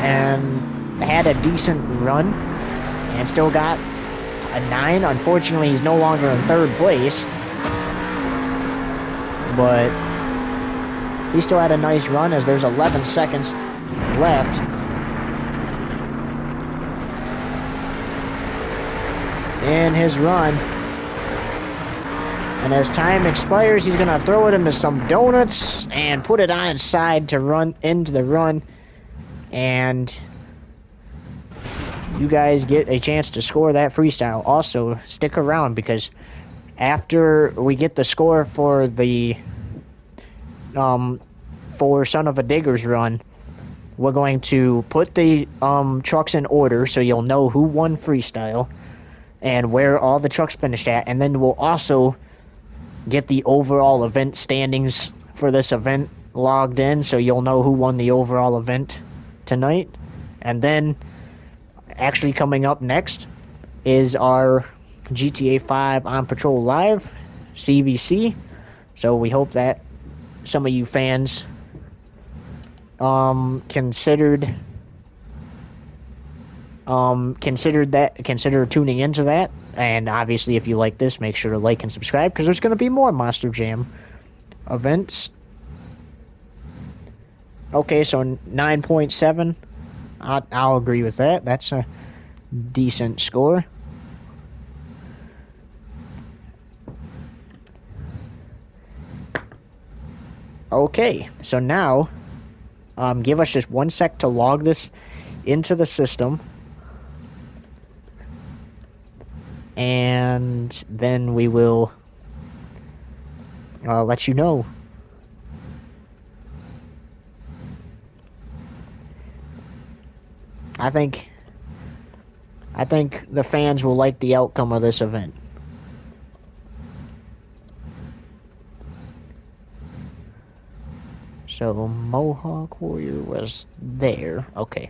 and had a decent run and still got a 9. Unfortunately, he's no longer in 3rd place, but he still had a nice run as there's 11 seconds left. In his run, and as time expires, he's gonna throw it into some donuts and put it on its side to run into the run, and you guys get a chance to score that freestyle. Also, stick around because after we get the score for the for Son of a Digger's run, we're going to put the trucks in order so you'll know who won freestyle and where all the trucks finished at, and then we'll also get the overall event standings for this event logged in, so you'll know who won the overall event tonight. And then, actually coming up next is our GTA 5 On Patrol Live, CVC, so we hope that some of you fans consider tuning into that. And obviously, if you like this, make sure to like and subscribe because there's going to be more Monster Jam events. Okay, so 9.7. I'll agree with that. That's a decent score. Okay, so now give us just 1 sec to log this into the system. And then we will let you know. I think the fans will like the outcome of this event. So Mohawk Warrior was there. Okay.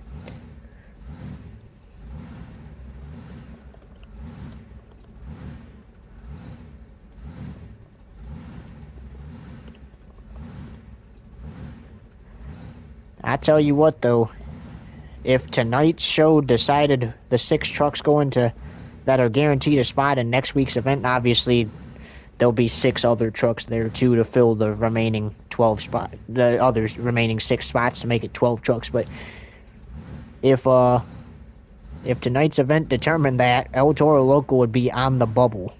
I tell you what, though, if tonight's show decided the 6 trucks going to that are guaranteed a spot in next week's event, obviously there'll be 6 other trucks there too to fill the remaining 12 spots, the others remaining 6 spots to make it 12 trucks. But if tonight's event determined that, El Toro Loco would be on the bubble.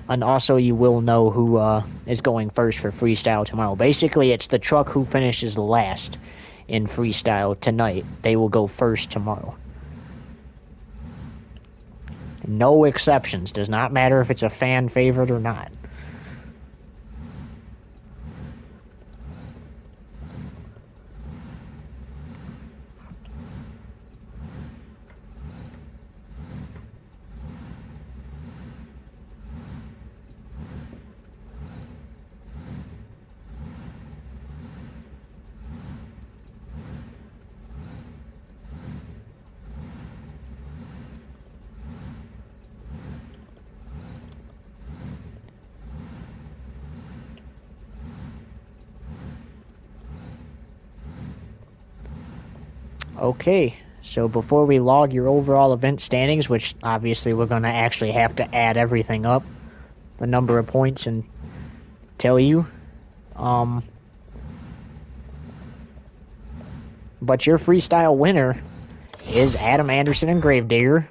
And also, you will know who is going first for freestyle tomorrow. Basically, it's the truck who finishes last in freestyle tonight. They will go first tomorrow. No exceptions. Does not matter if it's a fan favorite or not. Okay, so before we log your overall event standings, which obviously we're going to actually have to add everything up, the number of points, and tell you, but your freestyle winner is Adam Anderson and Gravedigger,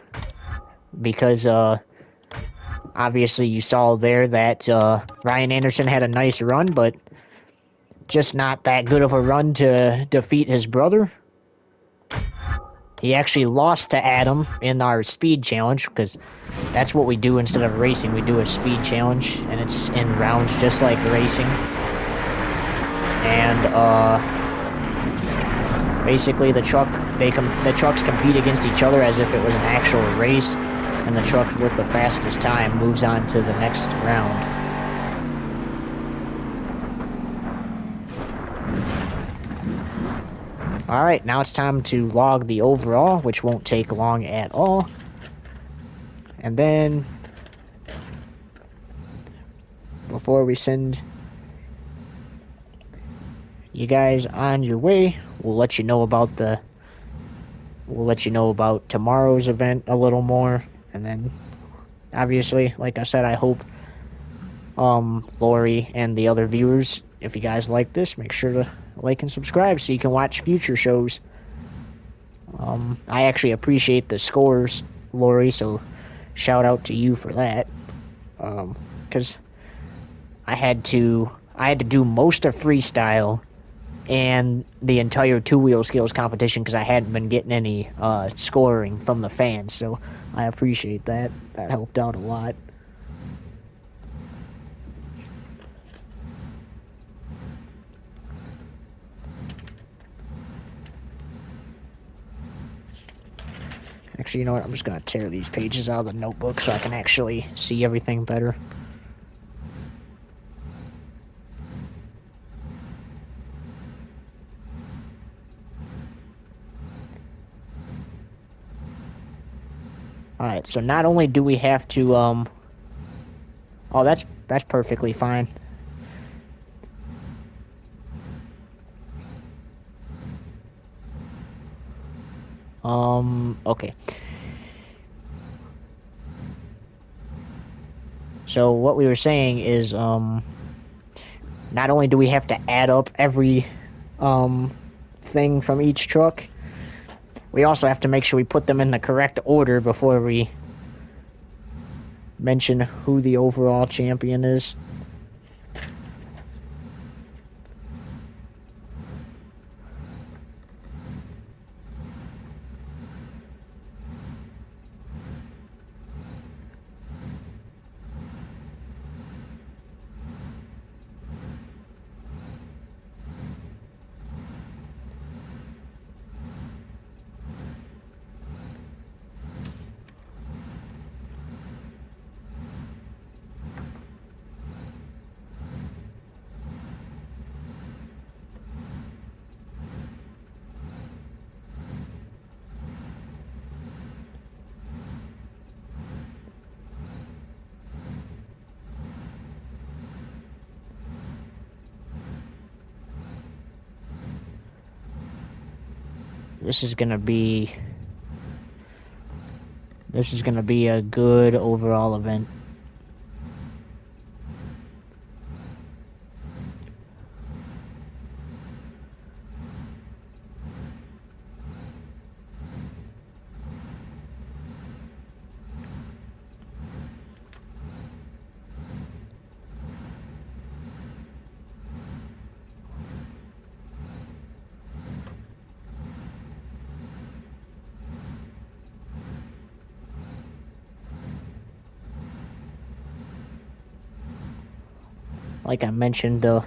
because obviously you saw there that Ryan Anderson had a nice run, but just not that good of a run to defeat his brother. He actually lost to Adam in our speed challenge, because that's what we do instead of racing. We do a speed challenge, and it's in rounds just like racing. And basically the trucks compete against each other as if it was an actual race, and the truck with the fastest time moves on to the next round. Alright, now it's time to log the overall, which won't take long at all. And then, before we send you guys on your way, we'll let you know about tomorrow's event a little more. And then, obviously, like I said, I hope Lori and the other viewers, if you guys like this, make sure to like and subscribe so you can watch future shows. I actually appreciate the scores, Lori, so shout out to you for that. Because I had to do most of freestyle and the entire two-wheel skills competition because I hadn't been getting any scoring from the fans, so I appreciate that. That helped out a lot. Actually, you know what? I'm just going to tear these pages out of the notebook so I can actually see everything better. Alright, so not only do we have to, oh, that's perfectly fine. Okay. So what we were saying is, not only do we have to add up every, thing from each truck, we also have to make sure we put them in the correct order before we mention who the overall champion is. This is gonna be a good overall event. Like I mentioned, the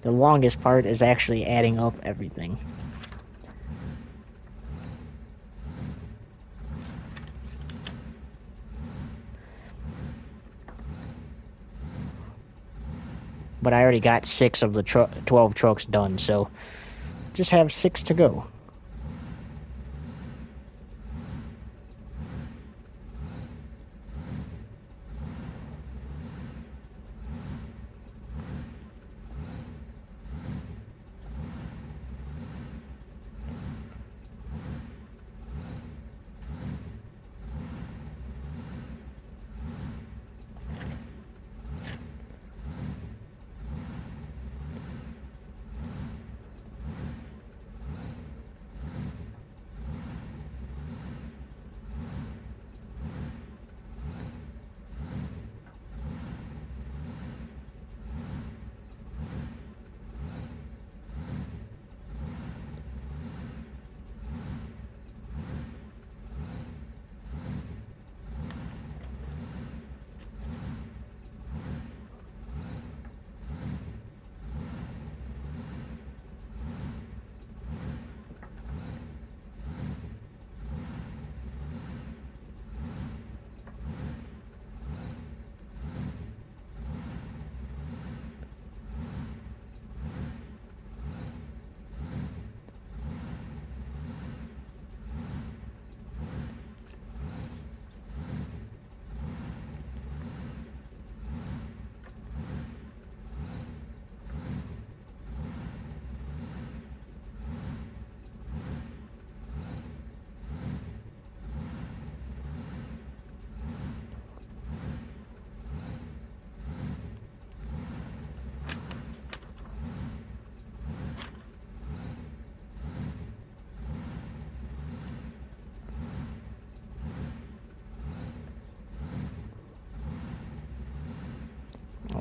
longest part is actually adding up everything. But I already got 6 of the 12 trucks done, so just have 6 to go.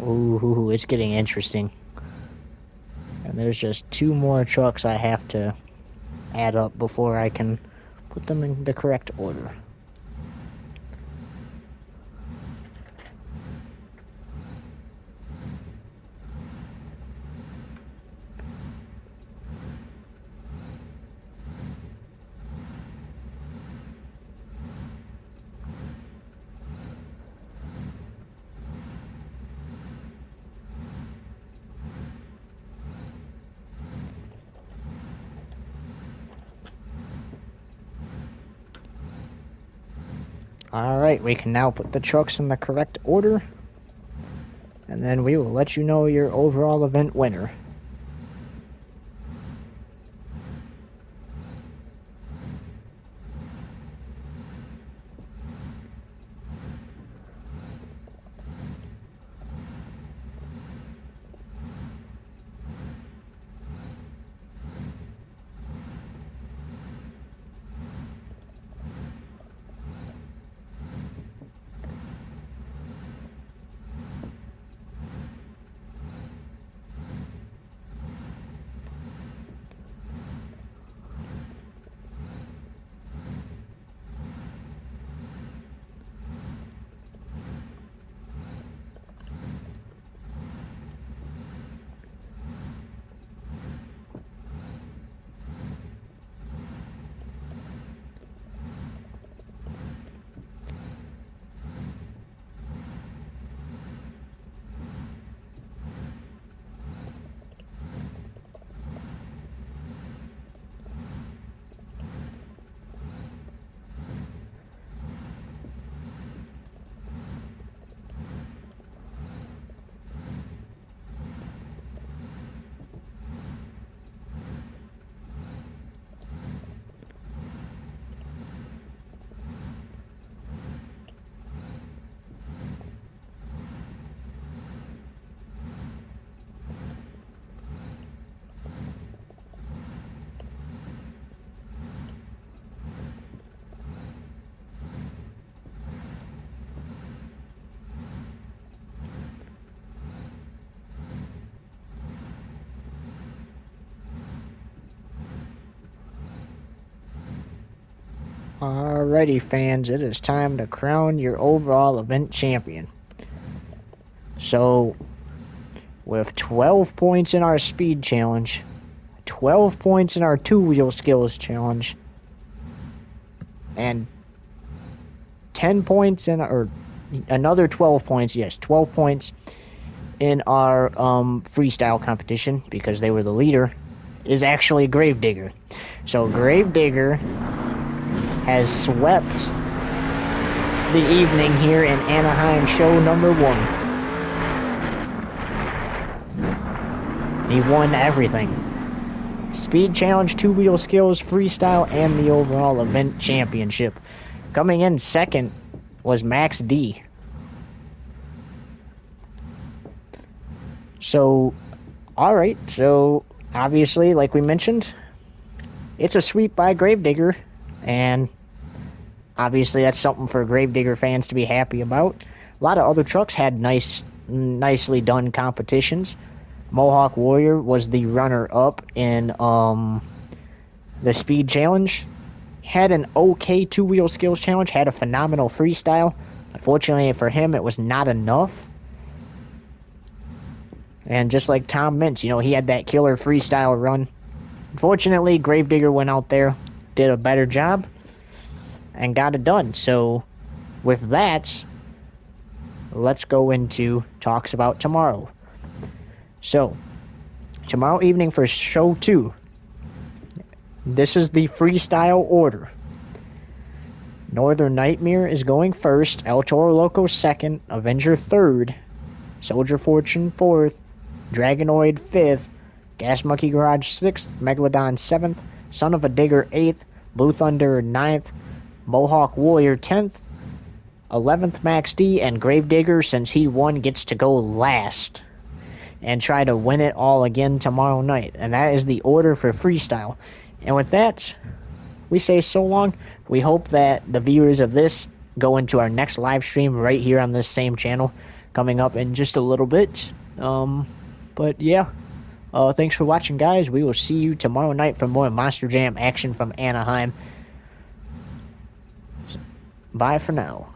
Ooh, it's getting interesting. And there's just 2 more trucks I have to add up before I can put them in the correct order. Alright, we can now put the trucks in the correct order, and then we will let you know your overall event winner. Alrighty, fans, it is time to crown your overall event champion. So, with 12 points in our speed challenge, 12 points in our two-wheel skills challenge, and 10 points in, or another 12 points, yes, 12 points in our freestyle competition, because they were the leader, is actually Gravedigger. So Gravedigger has swept the evening here in Anaheim show number 1. He won everything. Speed challenge, two-wheel skills, freestyle, and the overall event championship. Coming in second was Max D. So, alright, so obviously, like we mentioned, it's a sweep by Gravedigger, and obviously that's something for Gravedigger fans to be happy about. A lot of other trucks had nicely done competitions. Mohawk Warrior was the runner-up in the speed challenge. Had an okay two-wheel skills challenge, had a phenomenal freestyle. Unfortunately for him, it was not enough. And just like Tom Mintz, he had that killer freestyle run. Unfortunately, Gravedigger went out there, did a better job, and got it done. So, with that, let's go into talks about tomorrow. So, tomorrow evening for show 2, this is the freestyle order. Northern Nightmare is going first, El Toro Loco second, Avenger third, Soldier Fortune fourth, Dragonoid 5th, Gas Monkey Garage 6th, Megalodon 7th, Son of a Digger 8th, Blue Thunder 9th, Mohawk Warrior 10th, 11th Max D, and Gravedigger, since he won, gets to go last and try to win it all again tomorrow night. And that is the order for freestyle. And with that, we say so long. We hope that the viewers of this go into our next live stream right here on this same channel. coming up in just a little bit. But yeah, thanks for watching, guys. We will see you tomorrow night for more Monster Jam action from Anaheim. Bye for now.